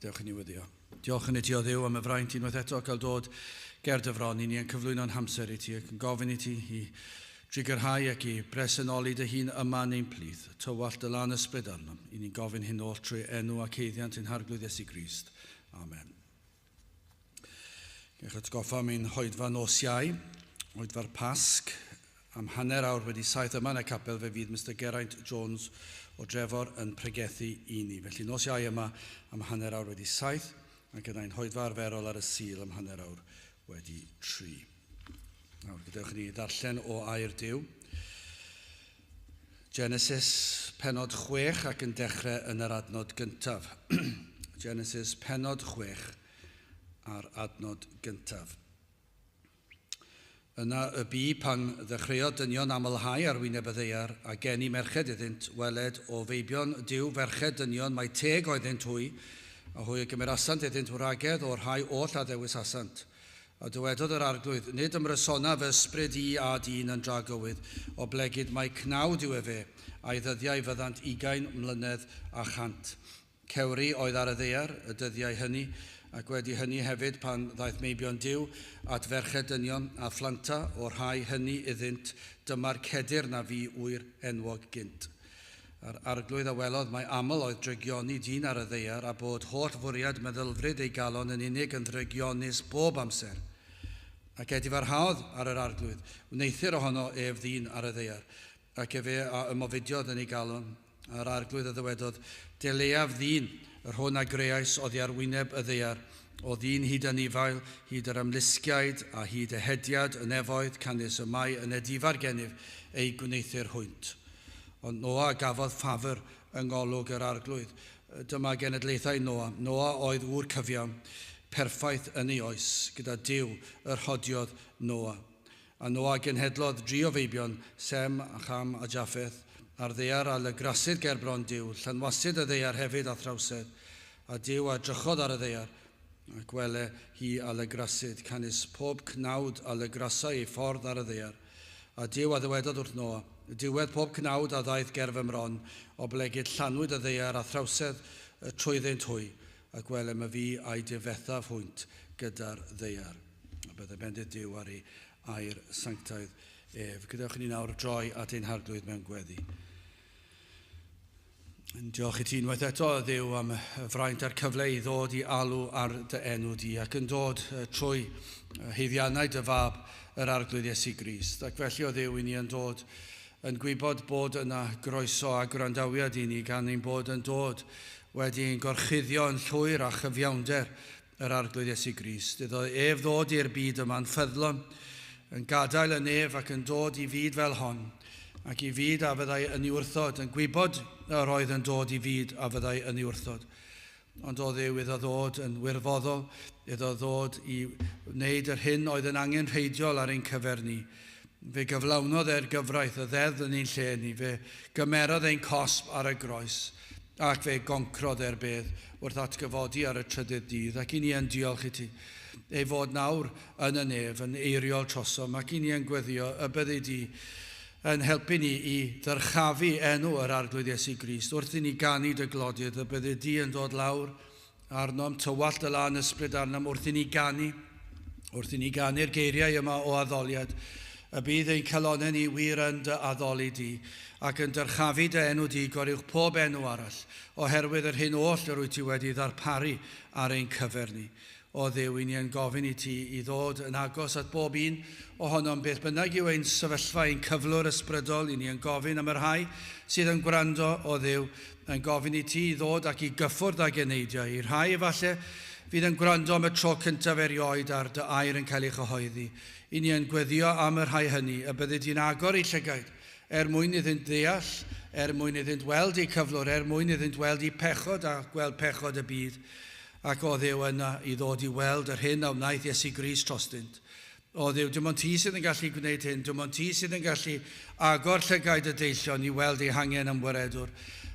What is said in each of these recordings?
Dewch i ni weddio. Diolch yn i ti o Dduw am y fraint unwaith eto cael dod ger dy fron i ni yn cyflwyno'n hamser i ti ac yn gofyn i ti i drigyrhau ac i bresynoli dy hun yma neu'n plydd. Tywallt dy lan ysbryd arnom. I ni'n gofyn hyn oll trwy enw ac eiddiant yn harglwydd Iesu Grist. Amen. Gech atgoffa mi'n hoedfa nos Iau, hoedfa'r Pasg, am hanner awr wedi saith yma yn y capel fe fydd Mr Geraint Jones o Drefor yn pregethu i ni. Felly nos Iau yma am hanner awr wedi saith, a gyda'n hoedfa arferol ar y Sul am hanner awr wedi 3. Nawr, gadewch ni ddarllen o air Duw. Genesis pennod 6 ac yn dechrau yn yr adnod gyntaf. Genesis pennod 6 ar adnod gyntaf. Yna y bu pan ddechreuodd dynion amlhau ar wyneb y ddaear a geni merched iddynt weled o feibion Duw ferched dynion mae 10 oeddynt hwy a hwy y gymerasant iddynt wragedd o'r rhai oll a ddewis asant. A dywedodd yr arglwydd, nid ymrysona fy ysbryd i a dyn yn dragywydd o blegyd mae cnawd yw e fe a'i ddyddiau fyddant 20 mlynedd a chant. Cewri oedd ar y ddaear y dyddiau hynny ac wedi hynny hefyd pan ddaeth meibion Duw at ferched dynion a phlant o'r rhai hynny iddynt, dyma'r cedir na fi wyr enwog gynt. A'r arglwydd a welodd mae aml oedd drygioni dyn ar y ddaear a bod holl fwriad meddylfryd ei galon yn unig yn drygionus bob amser. Ac edifarhaodd ar yr arglwydd, wneithir ohono ef ddyn ar y ddaear, ac efe a ymofidiodd yn ei galon. A'r arglwydd a ddywedodd, deleiaf ddyn, yr hwn a greais oddi ar wyneb y ddaear, o ddyn hyd yn ifael, hyd yr ymlusgiaid a hyd y hediad yn efoedd canys y mae yn edifar gennyf ei gwneithir hwynt. Ond Noa gafodd ffafr yng ngolwg yr arglwydd. Dyma genedlaethau Noa. Noa oedd ŵr cyfiawn, perffaith yn ei oes, gyda Duw yr hodiodd Noa. A Noa genhedlodd 3 o feibion, Sem, a Cham a Japheth, ar ddaear a lygrasydd gerbron Duw, llanwasydd y ddaear hefyd a thrawsedd, a Duw a drychodd ar y ddaear, a gwele hi a lygrasydd, canys pob cnawd a lygrasau ei ffordd ar y ddaear. A Duw a ddywedodd wrth Noa, diwedd pob cnawd a ddaeth gerf ymron, o blegyd llanwyd y ddaear a thrawsedd trwyddynt hwy, a gwelem y fi a'i difethaf hwynt gyda'r ddaear. A byddai bendith Duw ar ei air sanctaidd ef. Gydewch ni nawr droi at ein harglwydd mewn gweddi. Diolch i ti unwaith eto, Dduw, am y fraint a'r cyfle i ddod i alw ar dy enw di ac yn dod trwy heiddiannau dy fab yr arglwydd Iesu Grist. Ac felly o Dduw i ni yn dod yn gwybod bod yna groeso a gwrandawiad i ni gan ein bod yn dod wedi'n gorchuddio yn llwyr a chyfiawnder yr arglwydd Iesu Grist. Iddo ef ddod i'r byd yma'n ffyddlon, yn gadael y nef ac yn dod i fyd fel hon, ac i fyd a fyddai yn ei wrthod, yn gwybod yr oedd yn dod i fyd a fyddai yn ei wrthod. Ond o Dduw iddo ddod yn wirfoddol, iddo ddod i wneud yr hyn oedd yn angen rheidiol ar ein cyfer ni. Fe gyflawnodd e'r gyfraith y ddeddf yn ein lle ni, fe gymerodd ein cosb ar y groes, ac fe goncrodd e'r bedd wrth atgyfodi ar y trydydd dydd, ac i ni yn diolch i ti. Ei fod nawr yn y nef, yn eiriol trosom, ac i ni yn gweddio y byddi di yn helpu ni i ddyrchafu enw yr arglwydd Iesu Grist. Wrth i ni ganu dy glodiad, y byddi di yn dod lawr arnom, tywallt y lan ysbryd arnom, wrth i ni ganu'r geiriau yma o addoliad, y bydd ein calonau ni wir yn dy addoli di, ac yn dyrchafu dy enw di goriwch pob enw arall, oherwydd yr hyn oll yr wyt ti wedi ddarparu ar ein cyfer ni. O Dduw, i ni yn gofyn i ti i ddod yn agos at bob un ohonom beth bynnag yw ein sefyllfa, ein cyflwr ysbrydol. I ni yn gofyn am yr rhai sydd yn gwrando, o Dduw, yn gofyn i ti i ddod ac i gyffwrdd ag eneidiau. I rhai efallai fydd yn gwrando am y tro cyntaf erioed ar dy air yn cael ei chyhoeddi. I ni yn gweddio am yr rhai hynny, y byddi di'n agor i llygaid, mwyn iddynt ddeall, mwyn iddynt weld eu cyflwr, mwyn iddynt weld eu pechod a gweld pechod y byd. Ac o Dduw yna i ddod i weld yr hyn a wnaeth Iesu Grist trostynt. O Dduw, dim ond ti sydd yn gallu gwneud hyn, dim ond ti sydd yn gallu agor llygaid y deillion i weld ei hangen am waredwr.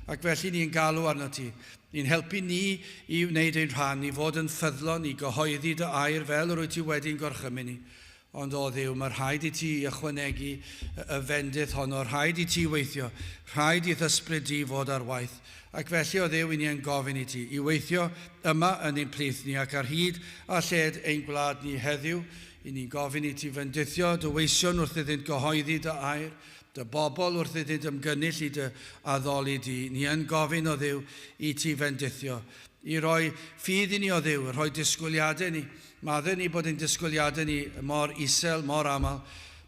Ac felly ni'n galw arno ti. Ni'n helpu ni i wneud ein rhan, i fod yn ffyddlon, i gyhoeddi dy air fel yr wyt ti wedi'n gorchymyn ni. Ond o Dduw, mae rhaid i ti ychwanegu y fendith honno, rhaid i ti weithio, rhaid i ddysbryd di fod ar waith. Ac felly o Dduw, i ni yn gofyn i ti, i weithio yma yn ein plith ni, ac ar hyd a lled ein gwlad ni heddiw, i ni'n gofyn i ti fendithio dy weision wrth iddynt gyhoeddi dy air, dy bobl wrth iddynt ymgynnull i dy addoli di. Ni yn gofyn o Dduw i ti fendithio, i roi ffydd i ni o Dduw, rhoi disgwyliadau ni. Madden ni bod ein disgwyliadau ni mor isel, mor aml.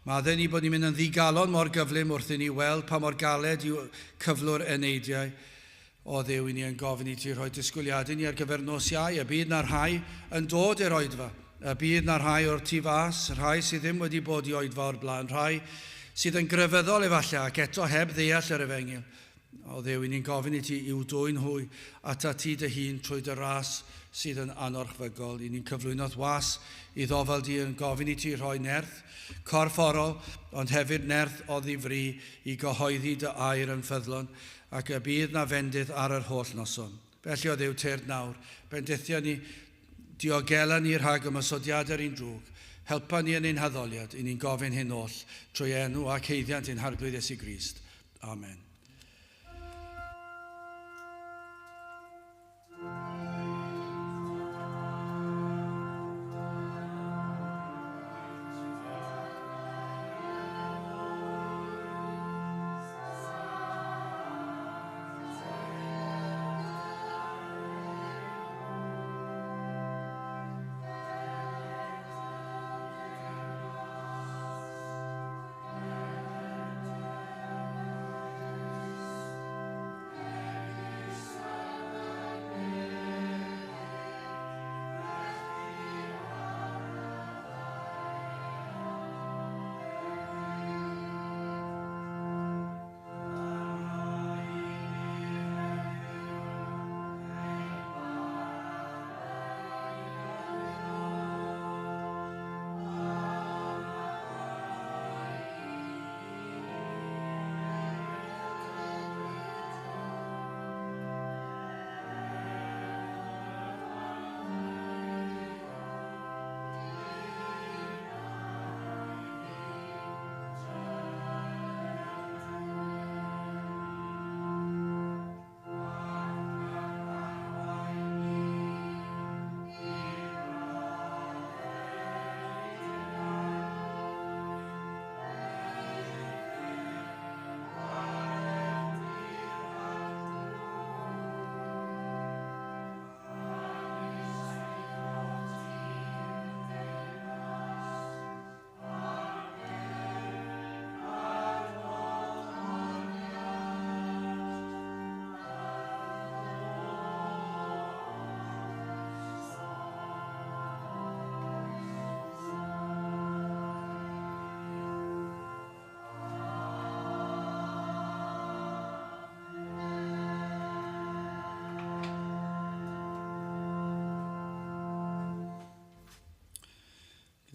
Madden ni bod ni'n mynd yn ddigalon mor gyflym wrth i ni weld pa mor galed yw cyflwr eneidiau. O Dduw, i ni yn gofyn i ti rhoi disgwyliadau ni ar gyfer nos Iau, y bydd na rhai yn dod i'r oedfa, y bydd na rhai o'r tu fas, rhai sydd ddim wedi bod i oedfa o'r blaen, rhai sydd yn grefyddol efallai ac eto heb ddeall yr efengyl. O Dduw, i ni'n gofyn i ti i'w dwy'n hwy ata ti dy hun trwy dy ras sydd yn anorchfygol. I ni'n cyflwyno'r was i ddofel di yn gofyn i ti rhoi nerth corfforol, ond hefyd nerth o ddifri i gyhoeddi dy air yn ffyddlon, ac y bydd na fendydd ar yr holl noson. Felly o Dduw, teir nawr, bendithio ni, diogela ni rhag ymysodiad ar un drwg, helpa ni yn ein haddoliad, i ni'n gofyn hyn oll, trwy enw ac heiddiant ein harglwydd Iesu Grist. Amen.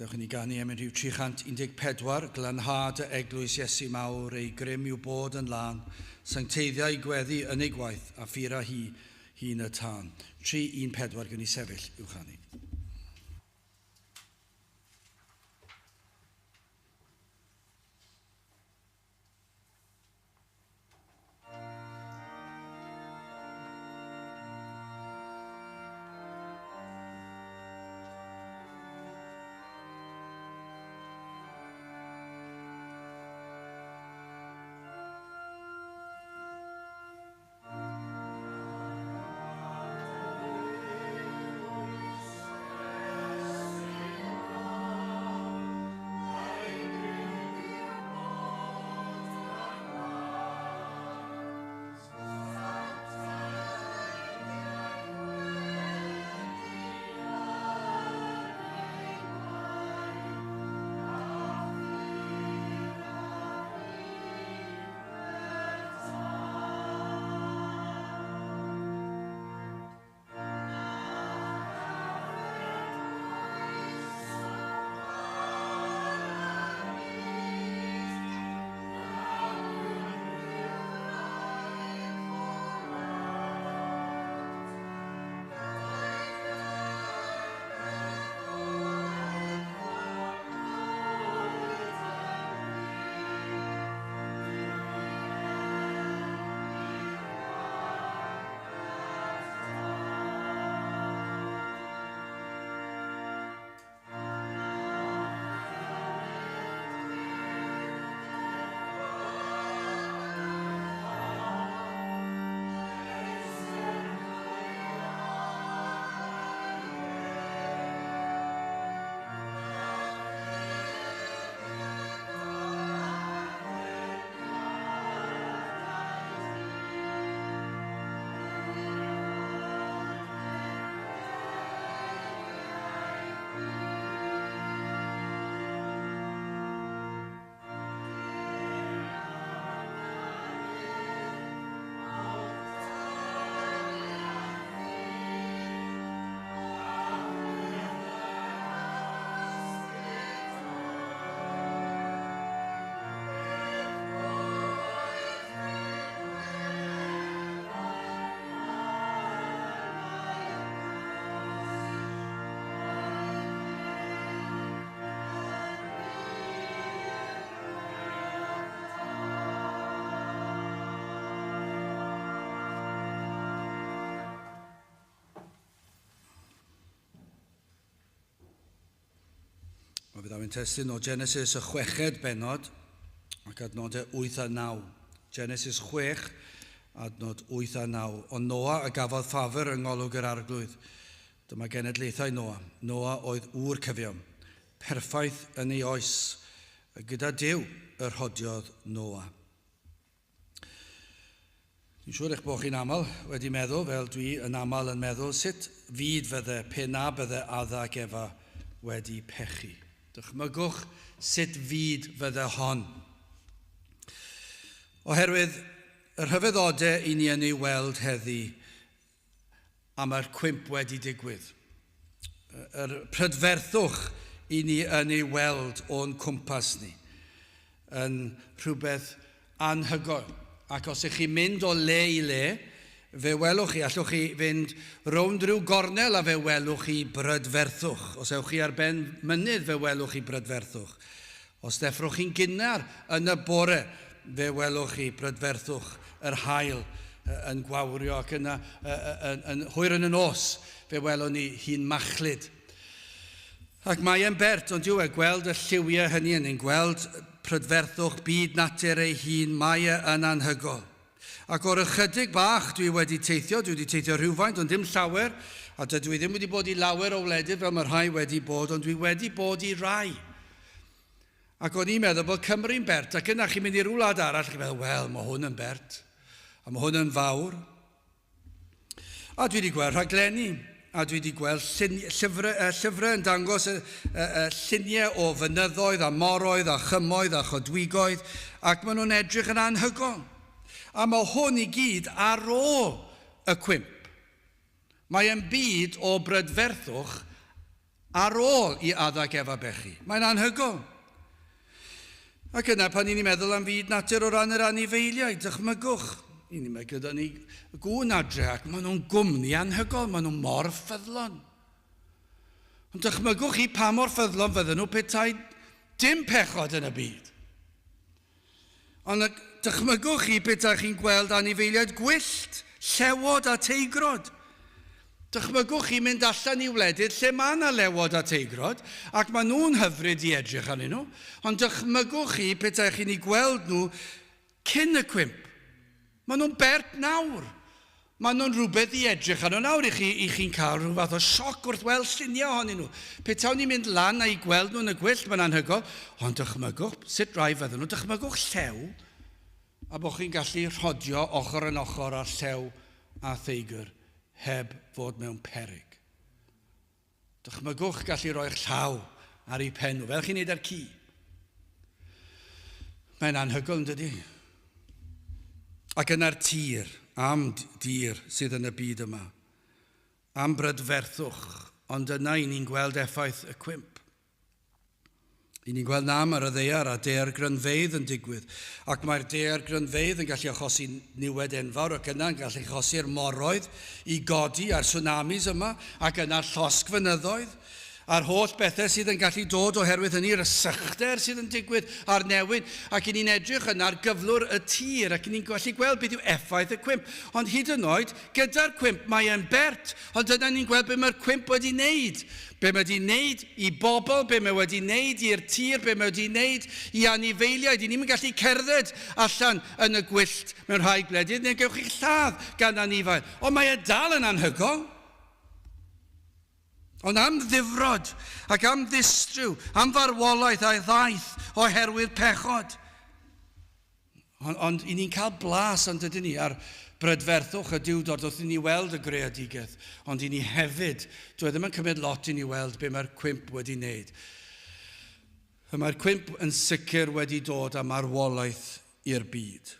Gydwch ni ganu am rhyw 314, glanhad y eglwys Iesu mawr, ei grym yw bod yn lan, sancteiddiau gweddi yn ei gwaith, a ffira hi hun y tân. 314 gyn ni sefyll i'w chanu. Byddaf yn testyn o Genesis y 6 benod ac adnodau 8 a 9. Genesis 6, adnod 8 a 9. O Noa a gafodd ffafr yng ngolwg yr arglwydd. Dyma genedlaethau Noa. Noa oedd ŵr cyfiawn, perffaith yn ei oes, gyda Duw yr rhodiodd Noa. Dwi'n siŵr eich bod chi'n aml wedi meddwl, fel dwi yn aml yn meddwl, sut fyd fydde, pe na bydde Adda ac Efa wedi pechu. Dychmygwch sut fyd fydde hon. Oherwydd yr rhyfeddodau i ni yn ei weld heddi am yr cwymp wedi digwydd. Yr prydferthwch i ni yn ei weld o'n cwmpas ni yn rhywbeth anhygoel. Ac os ych chi'n mynd o le i le, fe welwch chi, allwch chi fynd rownd rhyw gornel a fe welwch chi brydferthwch. Os ewch chi ar ben mynydd, fe welwch chi brydferthwch. Os deffrwch chi'n gynnar yn y bore, fe welwch chi brydferthwch, yr haul yn gwawrio ac yn hwyr yn y nos, fe welwn ni hi'n machlyd. Ac mae e'n bert, ond yw e gweld y lliwiau hynny yn gweld prydferthwch byd natur ei hun, mae e yn anhygol. Ac o'r ychydig bach dwi wedi teithio rhywfaint, ond dim llawer, a dwi ddim wedi bod i lawer o wledydd fel mae'r rhai wedi bod, ond dwi wedi bod i rai. Ac o'n i'n meddwl bod Cymru'n bert, ac yna chi'n mynd i rywle arall, chi'n meddwl, wel, mae hwn yn bert, a mae hwn yn fawr. A dwi wedi gweld rhaglenni, a dwi wedi gweld llyfrau yn dangos lluniau o fynyddoedd a moroedd a chymoedd a chodwigoedd, ac maen nhw'n edrych yn anhygol. A mae hwn i gyd ar ôl y cwymp. Mae e'n byd o brydferthwch ar ôl i Adda ac Efa bechu. Mae'n anhygol. Ac yna pan ni'n meddwl am fyd natur o ran yr anifeiliaid, dychmygwch. Ni'n meddwl gyda ni gŵn adre ac maen nhw'n gwmni anhygol, maen nhw'n mor ffyddlon. Ond dychmygwch chi pa mor ffyddlon fydden nhw petai dim pechod yn y byd. Ond dychmygwch chi petai chi'n gweld anifeiliaid gwyllt, llewod a teigrod. Dychmygwch chi mynd allan i wledydd lle mae yna lewod a teigrod ac maen nhw'n hyfryd i edrych arnyn nhw. Ond dychmygwch chi petai chi'n ei gweld nhw cyn y cwymp. Maen nhw'n bert nawr. Maen nhw'n rhywbeth i edrych arno nawr i chi'n cael rhyw fath o sioc wrth weld lluniau ohonyn nhw. Petawn ni'n mynd lan a i gweld nhw'n y gwyllt, mae'n anhygol. Ond dychmygwch, sut rai fydden nhw, dychmygwch llew a bod chi'n gallu rhodio ochr yn ochr ar llew a theigr heb fod mewn peryg. Dychmygwch gallu roi'ch llaw ar ei pen nhw, fel chi'n neud ar ci. Mae'n anhygol yn dydi. Ac yna'r tir, am dir sydd yn y byd yma, am brydferthwch, ond yna i ni'n gweld effaith y cwymp. I ni'n gweld nam ar y ddaear a de'r grynfeidd yn digwydd, ac mae'r de'r grynfeidd yn gallu achosi niwed enfawr, ac yna'n gallu achosi'r moroedd i godi a'r tsunamis yma, ac yna'r llosg fynyddoedd, a'r holl bethau sydd yn gallu dod oherwydd hynny'r sychder sydd yn digwydd a'r newid, ac i ni'n edrych yna'r gyflwr y tir, ac i ni'n gallu gweld beth yw effaith y cwymp. Ond hyd yn oed, gyda'r cwymp mae e'n bert, ond yna ni'n gweld beth mae'r cwymp wedi wneud. Be mae wedi wneud i bobl, be mae wedi wneud i'r tir, be mae wedi wneud i anifeiliaid. I ni'n gallu cerdded allan yn y gwyllt mewn rhai gwledydd, neu gewch chi lladd gan anifail. Ond mae e dal yn anhygol. Ond am ddifrod ac am ddistryw, am farwolaeth a'i ddaeth oherwydd pechod. Ond i ni'n cael blas ond ydyn ni ar brydferthwch y diwdod wrth i ni weld y greadigaeth, ond i ni hefyd, dwi ddim yn cymryd lot i ni weld be mae'r cwymp wedi wneud. Mae'r cwymp yn sicr wedi dod am arwolaeth i'r byd.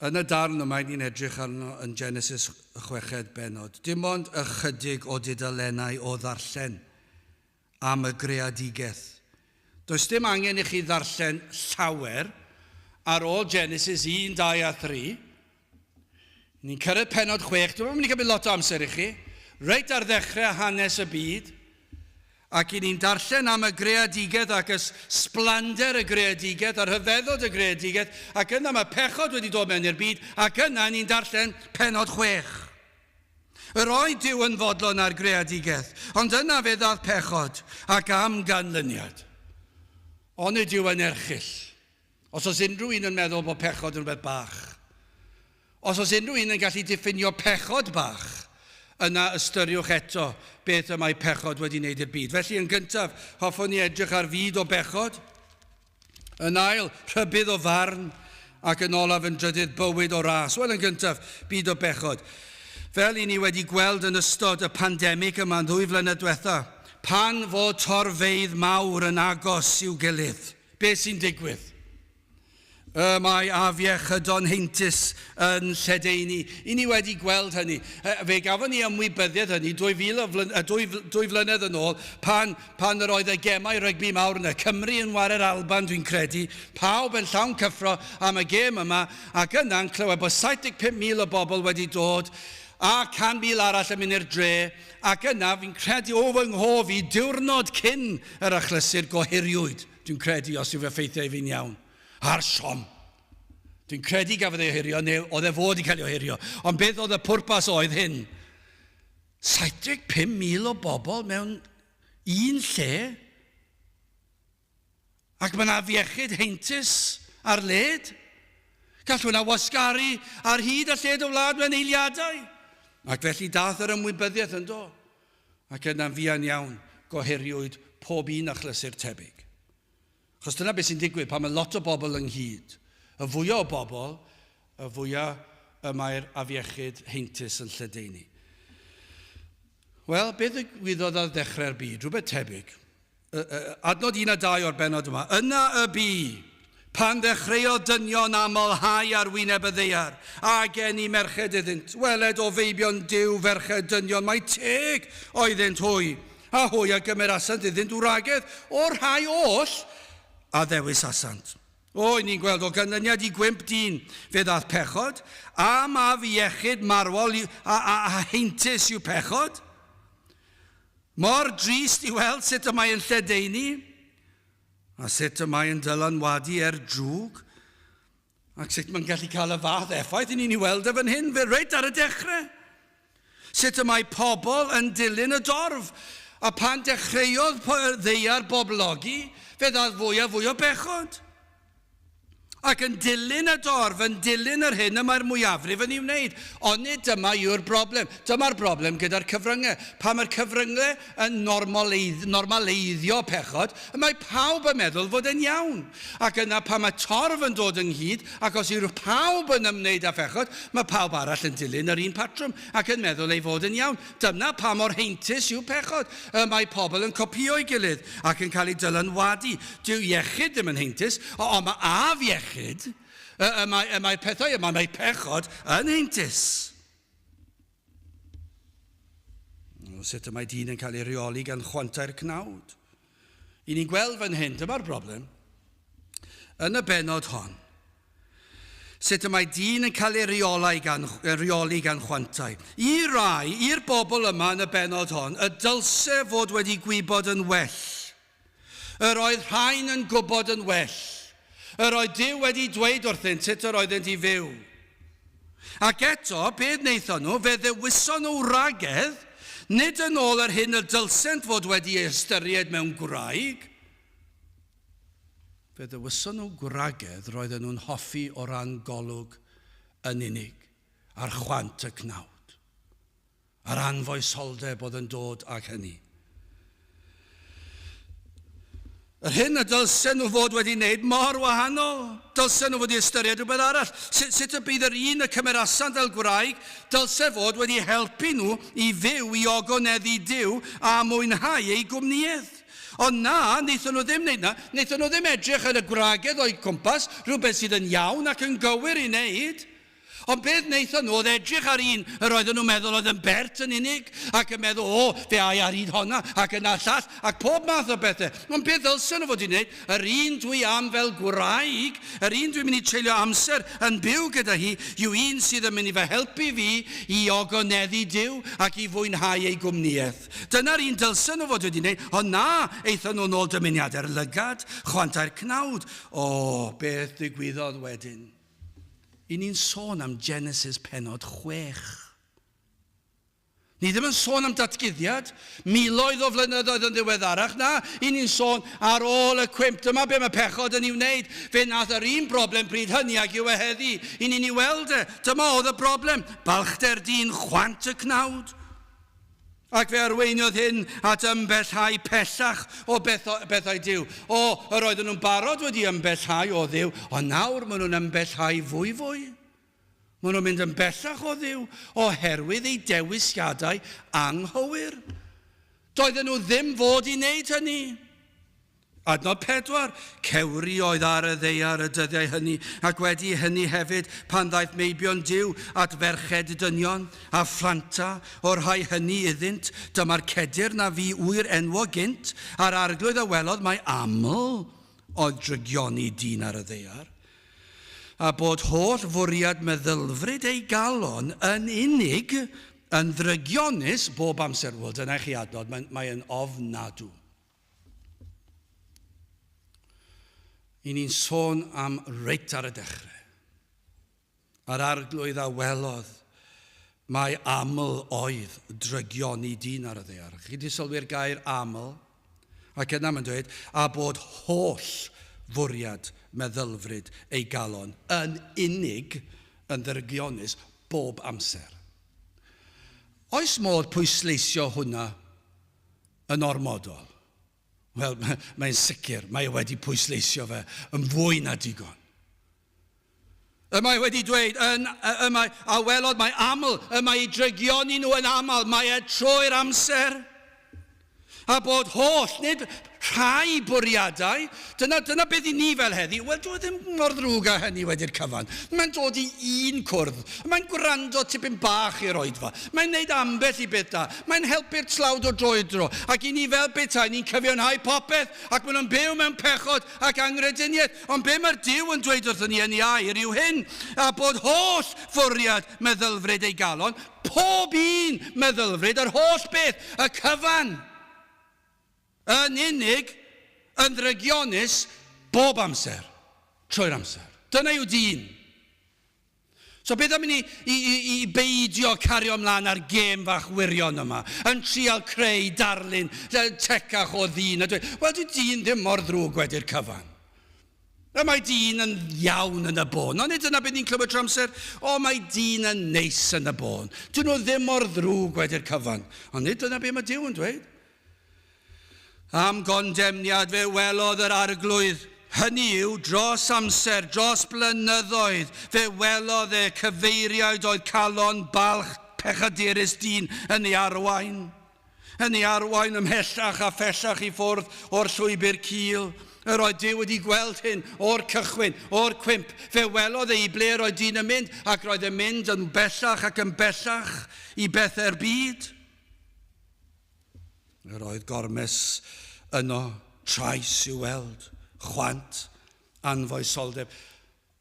Yn y darn yma ni'n edrych arno yn Genesis 6 benod. Dim ond ychydig o dudalennau o ddarllen am y greadigaeth. Does dim angen i chi ddarllen llawer ar ôl Genesis 1, 2 a 3. Ni'n cyrraedd penod 6, dwi'n mynd i gymryd lot o amser i chi. Reit ar ddechrau hanes y byd, ac i ni'n darllen am y greadigaeth ac ysblander y greadigaeth, a'r hyfeddod y greadigaeth, ac yna mae pechod wedi dod mewn i'r byd, ac yna ni'n darllen penod 6. Yr oedd Duw yn fodlon ar greadigaeth, ond yna fe ddath pechod ac am ganlyniad. Ond y Duw yn erchyll. Os oes unrhyw un yn meddwl bod pechod yn rhywbeth bach, os oes unrhyw un yn gallu diffinio pechod bach, yna ystyriwch eto beth y mae pechod wedi wneud i'r byd. Felly yn gyntaf, hoffwn ni edrych ar fyd o bechod. Yn ail, rhybydd o farn, ac yn olaf yn drydydd bywyd o ras. Wel, yn gyntaf, byd o bechod. Fel i ni wedi gweld yn ystod y pandemig yma'n 2 flynedd diwetha, pan fod torfeydd mawr yn agos i'w gilydd, beth sy'n digwydd? Mae afiechydon heintus yn lledaenu. I ni wedi gweld hynny. Fe gafon ni ymwybyddiaeth hynny 2 flynedd yn ôl, pan yr oedd y gemau rygbi mawr yn y Cymru yn ware'r Alban, dwi'n credu, pawb yn llawn cyffro am y gem yma, ac yna'n clywed bod 75,000 o bobl wedi dod, a 100,000 arall yn mynd i'r dre, ac yna fi'n credu o fy nghof i diwrnod cyn yr achlysur gohiriwyd. Dwi'n credu os yw fy ffeithiau fi'n iawn. Ar siom. Dwi'n credu gafodd ei ohirio, neu oedd e fod i cael ei ohirio. Ond beth oedd y pwrpas oedd hyn? 75,000 o bobl mewn un lle, ac mae yna afiechyd heintus ar led. Gall hwnna wasgaru ar hyd a lled o wlad mewn eiliadau. Ac felly dath yr ymwybyddiaeth yn do. Ac yna'n fuan iawn gohiriwyd pob un achlysur tebyg. Achos dyna beth sy'n digwydd pan mae lot o bobl ynghyd. Y fwyaf o bobl, y fwyaf y mae'r afiechyd heintus yn lledaenu. Wel, beth ddigwyddodd ar ddechrau'r byd? Rhywbeth tebyg. Adnod 1 a 2 o'r benod yma. Yna y bu, pan ddechreuodd dynion amlhau ar wyneb y ddaear, a gen i merched iddynt. Weled o feibion Duw ferched dynion, mae teg oeddynt hwy, a hwy a gymerasant iddynt wragedd o'r rhai oll, a ddewis asant. O, ni'n gweld o ganlyniad I gwymp dyn, fe ddath pechod, a ma fi iechyd marwol a heintus yw pechod. Mor drist I weld sut y mae yn lledaenu, a sut y mae yn dylanwadu drwg, ac sut mae'n gallu cael y fath effaith I ni'n weld e fan hyn, fe reit ar y dechrau. Sut y mae pobl yn dilyn y dorf, a pan dechreuodd ddeiar boblogi, fe ddath fwy o bechod. Ac yn dilyn y dorf, yn dilyn yr hyn y mae'r mwyafrif yn ei wneud. Ond nid dyma yw'r broblem. Dyma'r broblem gyda'r cyfryngau. Pa mae'r cyfryngau yn normaleiddio pechod, mae pawb yn meddwl fod yn iawn. Ac yna pa mae torf yn dod ynghyd, ac os yw'r pawb yn ymwneud â phechod, mae pawb arall yn dilyn yr un patrwm ac yn meddwl ei fod yn iawn. Dyna pa mor heintus yw pechod. Mae pobl yn copio'i gilydd ac yn cael ei dylanwadu. Dyw iechyd ddim yn heintus, ond mae afiechyd mae pethau yma, mae pechod yn heintus. Sut y mae dyn yn cael ei reoli gan chwantau'r cnawd. I ni'n gweld fan hyn, dyma'r broblem. Yn y benod hon, sut y mae dyn yn cael ei reoli gan chwantau. I rai, i'r bobl yma yn y benod hon, y dylse fod wedi gwybod yn well. Yr oedd rhain yn gwybod yn well. Yr oedd Duw wedi dweud wrthynt sut yr oeddent I fyw. Ac eto, beth wnaethon nhw, fe ddewison nhw wragedd, nid yn ôl yr hyn y dylsent fod wedi ystyried mewn gwraig. Fe ddewison nhw gwragedd roedden nhw'n hoffi o ran golwg yn unig, a'r chwant y cnawd, a'r anfoesoldeb oedd yn dod ag hynny. Yr hyn y dylsen nhw fod wedi wneud mor wahanol. Dylsen nhw fod I ystyried rhywbeth arall. Sut y bydd yr un y cymerasant fel gwraig, dylse fod wedi helpu nhw I fyw I ogoneddu Duw a mwynhau ei gwmnïaeth. Ond na, wnaethon nhw ddim wneud na. Wnaethon nhw ddim edrych ar y gwragedd o'i cwmpas, rhywbeth sydd yn iawn ac yn gywir I wneud. Ond beth wnaethon nhw, oedd edrych ar un yr oedden nhw'n meddwl oedd yn bert yn unig, ac yn meddwl, fe ai ar hyd honna, ac yna llall, ac pob math o bethau. Ond beth ddylsen nhw fod I wneud, yr un dwi am fel gwraig, yr un dwi'n mynd I treulio amser yn byw gyda hi, yw un sydd yn mynd I fy helpu fi I ogoneddu Duw ac I fwynhau ei gwmnïaeth. Dyna'r un dylsen nhw fod wedi wneud, ond na, eithon nhw'n ôl dymuniadau'r lygad, chwantau'r cnawd. Beth ddigwyddodd wedyn? I ni'n sôn am Genesis penod 6. Ni ddim yn sôn am datguddiad, miloedd o flynyddoedd yn ddiweddarach. Na, i ni'n sôn ar ôl y cwmp. Dyma be mae pechod yn ei wneud. Fe nath yr un broblem bryd hynny ag yw e heddi. I ni'n ei weld e. Dyma oedd y broblem. Balchder dyn chwant y cnawd. Ac fe arweiniodd hyn at ymbellhau pellach o bethau Duw. Yr oedden nhw'n barod wedi ymbellhau o Dduw, ond nawr maen nhw'n ymbellhau fwy. Maen nhw'n mynd yn bellach o Dduw oherwydd ei dewisiadau anghywir. Doedden nhw ddim fod i wneud hynny. Adnod 4, cewri oedd ar y ddeiar y dyddiau hynny, ac wedi hynny hefyd pan ddaeth meibion Duw at ferched dynion a fflanta o'r rhai hynny iddynt. Dyma'r cedir na fi wyr enwo gynt, a'r arglwydd a welodd mae aml oedd drygioni dyn ar y ddeiar, a bod holl fwriad meddylfryd ei galon yn unig yn ddrygionus bob amser. Wel, dyna chi adnod, mae'n ofnadw. I ni'n sôn am reit ar y dechrau. A'r arglwydd a welodd mae aml oedd drygioni dyn ar y ddaear. Chi wedi sylwi'r gair aml, ac yna mae'n dweud, a bod holl fwriad meddylfryd ei galon yn unig yn ddrygionus bob amser. Oes modd pwysleisio hwnna yn ormodol? Wel, mae'n sicr, mae wedi pwysleisio fe yn fwy na digon. Mae wedi dweud, a welodd mae aml, mae ei drygioni nhw yn aml, mae e trwy'r amser. A bod holl, nid rhai bwriadau, dyna beth i ni fel heddi. Wel, doedd ddim mor ddrwg â hynny wedi'r cyfan. Mae'n dod i un cwrdd. Mae'n gwrando tipyn bach i'r oedfa. Mae'n neud ambell i beth da. Mae'n helpu'r tlawd o droedro. Ac i ni fel bethau, ni'n cyfiawnhau popeth, ac maen nhw'n byw mewn pechod ac angrediniaeth. Ond be mae'r Duw yn dweud wrthyn ni yn ei air yw hyn, a bod holl fwriad meddylfryd ei galon, pob un meddylfryd, yr holl beth, y cyfan, yn unig, yn ddrygionus, bob amser, trwy'r amser. Dyna yw dyn. So beth am i beidio cario ymlaen ar gêm fach wirion yma, yn trial creu darlun tecach o ddyn. Wel, dyn ddim mor ddrwg wedi'r cyfan. Mae dyn yn iawn yn y bôn. Ond nid dyna beth ni'n clywed trwy amser. Mae dyn yn neis yn y bôn. Dyn nhw ddim mor ddrwg wedi'r cyfan. Ond nid dyna beth mae Duw yn dweud. Am gondemniad fe welodd yr arglwydd. Hynny yw, dros amser, dros blynyddoedd, fe welodd e cyfeiriad oedd calon balch pechadurus dyn yn ei arwain. Yn ei arwain ymhellach a phellach i ffwrdd o'r llwybr cul. Yr oedd Duw wedi gweld hyn o'r cychwyn, o'r cwmp. Fe welodd e i ble yr oedd dyn yn mynd, ac roedd e'n mynd yn bellach ac yn bellach i bethau'r byd. Yr oedd gormes yno, trais i'w weld, chwant, anfoesoldeb.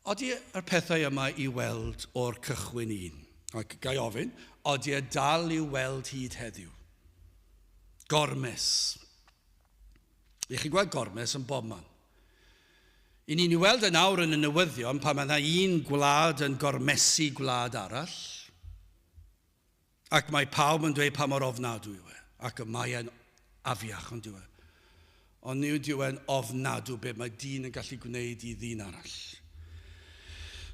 Odi y pethau yma i weld o'r cychwyn un? Ac gai ofyn, odi e dal i'w weld hyd heddiw? Gormes. I chi gweld gormes yn bob man. I ni'n ei weld yn awr yn y newyddion pan mae un gwlad yn gormesu gwlad arall, ac mae pawb yn dweud pa mor ofnadwy yw e, ac mae e'n afiach yn dweud. Ond nid yw e'n ofnadw be mae dyn yn gallu gwneud i ddyn arall.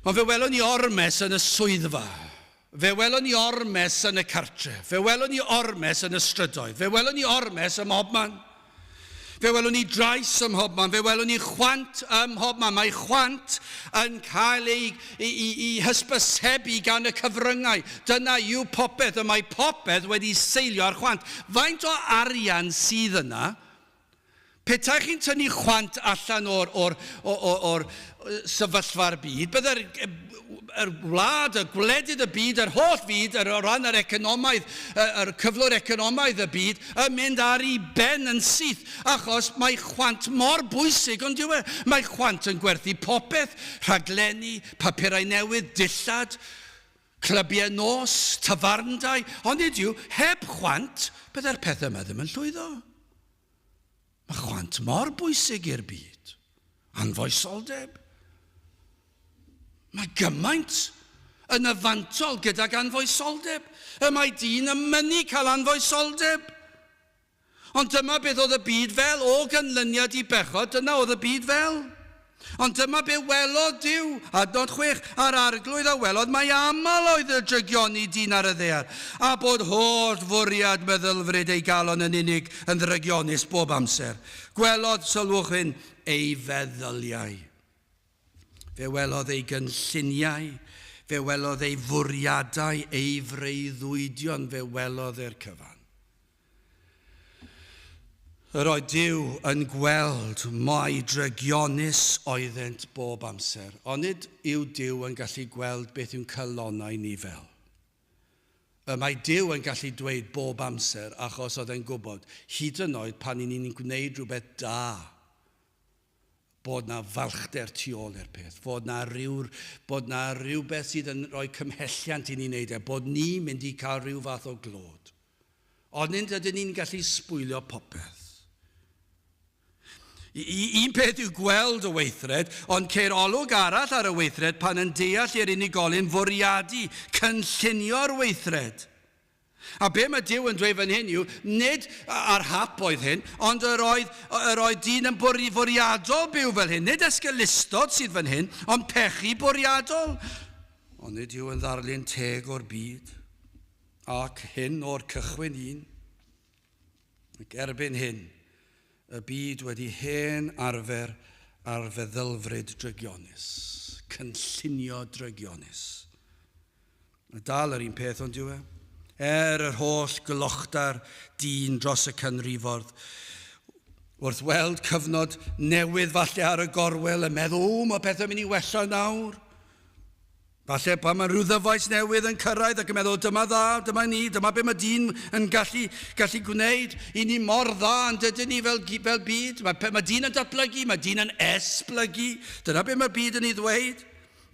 Ond fe welon ni ormes yn y swyddfa. Fe welon ni ormes yn y cartre. Fe welon ni ormes yn y strydoedd. Fe welon ni ormes ym mhobman. Fe welon ni drais ym mhobman. Fe welon ni chwant ym mhobman. Mae chwant yn cael ei hysbysebu gan y cyfryngau. Dyna yw popeth. Y mae popeth wedi seilio ar chwant. Faint o arian sydd yna? Petai chi'n tynnu chwant allan o'r sefyllfa'r byd, byddai'r wlad, y gwledydd y byd, yr holl byd, o ran yr economaidd, yr cyflwr economaidd y byd, yn mynd ar ei ben yn syth, achos mae chwant mor bwysig, ond yw e, mae chwant yn gwerthu popeth, rhaglenni, papurau newydd, dillad, clybiau nos, tafarndau, ond nid yw, heb chwant, byddai'r pethau yma ddim yn llwyddo. Mae chwant mor bwysig i'r byd. Anfoesoldeb. Mae gymaint yn yfantol gydag anfoesoldeb. Y mae dyn yn mynnu cael anfoesoldeb. Ond dyma beth oedd y byd fel o ganlyniad I bechod, dyna oedd y byd fel. Ond dyma be welodd Duw, adnod 6, ar arglwydd a welodd mae aml oedd y drygioni dyn ar y ddear, a bod holl fwriad meddylfryd ei galon yn unig yn ddrygionus bob amser. Gwelodd, sylwch hyn, ei feddyliau. Fe welodd ei gynlluniau, fe welodd ei fwriadau, ei freuddwydion, fe welodd e'r cyfan. Yr oedd Duw yn gweld mai drygionus oeddent bob amser. Ond nid yw Duw yn gallu gweld beth yw'n calonau ni fel. Mae Duw yn gallu dweud bob amser achos oedd e'n gwybod hyd yn oed pan ni'n gwneud rhywbeth da bod na falchder tu ôl i'r peth, bod na rhywbeth sydd yn rhoi cymhelliant I ni'n neud bod ni'n mynd I cael rhyw fath o glod. Ond nid ydyn ni'n gallu sbwylio popeth. Un peth yw gweld y weithred, ond ceir olwg arall ar y weithred pan yn deall i'r unigolyn fwriadu, cynllunio'r weithred. A be mae Duw yn dweud fan hyn yw, nid ar hap oedd hyn, ond yr oedd dyn yn fwriadol byw fel hyn. Nid esgylistod sydd fan hyn, ond pechu bwriadol. Ond nid yw yn ddarlun teg o'r byd, ac hyn o'r cychwyn un. Ac erbyn hyn, y byd wedi hen arfer ar feddylfryd drygionus, cynllunio drygionus. Mae dal yr un peth ond yw yr holl glychda'r dyn dros y canrifodd, wrth weld cyfnod newydd falle ar y gorwel, yn meddwl, mae pethau'n mynd I wella nawr. Falle pan mae rhyw ddyfais newydd yn cyrraedd ac yn meddwl, dyma dda, dyma ni, dyma be mae dyn yn gallu gwneud. I ni mor dda yn dydyn ni fel byd. Mae dyn yn datblygu, mae dyn yn esblygu. Dyna be mae byd yn ei ddweud.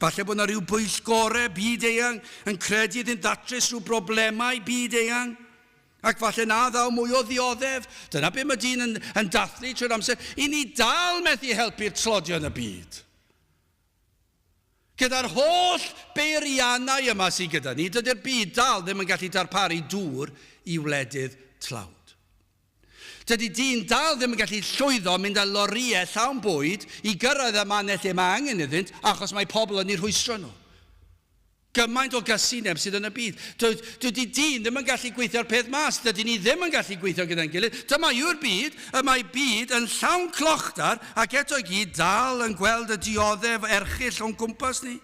Falle bod yna rhyw bwyllgorau byd eang yn credu iddyn datrys rhyw broblemau byd eang. Ac falle na ddaw mwy o ddioddef. Dyna be mae dyn yn dathlu trwy'r amser. I ni dal methu helpu'r tlodion y byd. Gyda'r holl beiriannau yma sydd gyda ni, dydy'r byd dal ddim yn gallu darparu dŵr I wledydd tlawd. Dydy dyn dal ddim yn gallu llwyddo mynd â loriau llawn bwyd I gyrraedd y manell lle mae angen iddynt achos mae pobl yn ei rhwystro nhw. Gymaint o gysineb sydd yn y byd. Dydy dyn ddim yn gallu gweithio'r peth mas. Dydy ni ddim yn gallu gweithio gyda'n gilydd. Dyma yw'r byd, y mae byd yn llawn clochtar ac eto I gyd dal yn gweld y dioddef erchyll o'n gwmpas ni.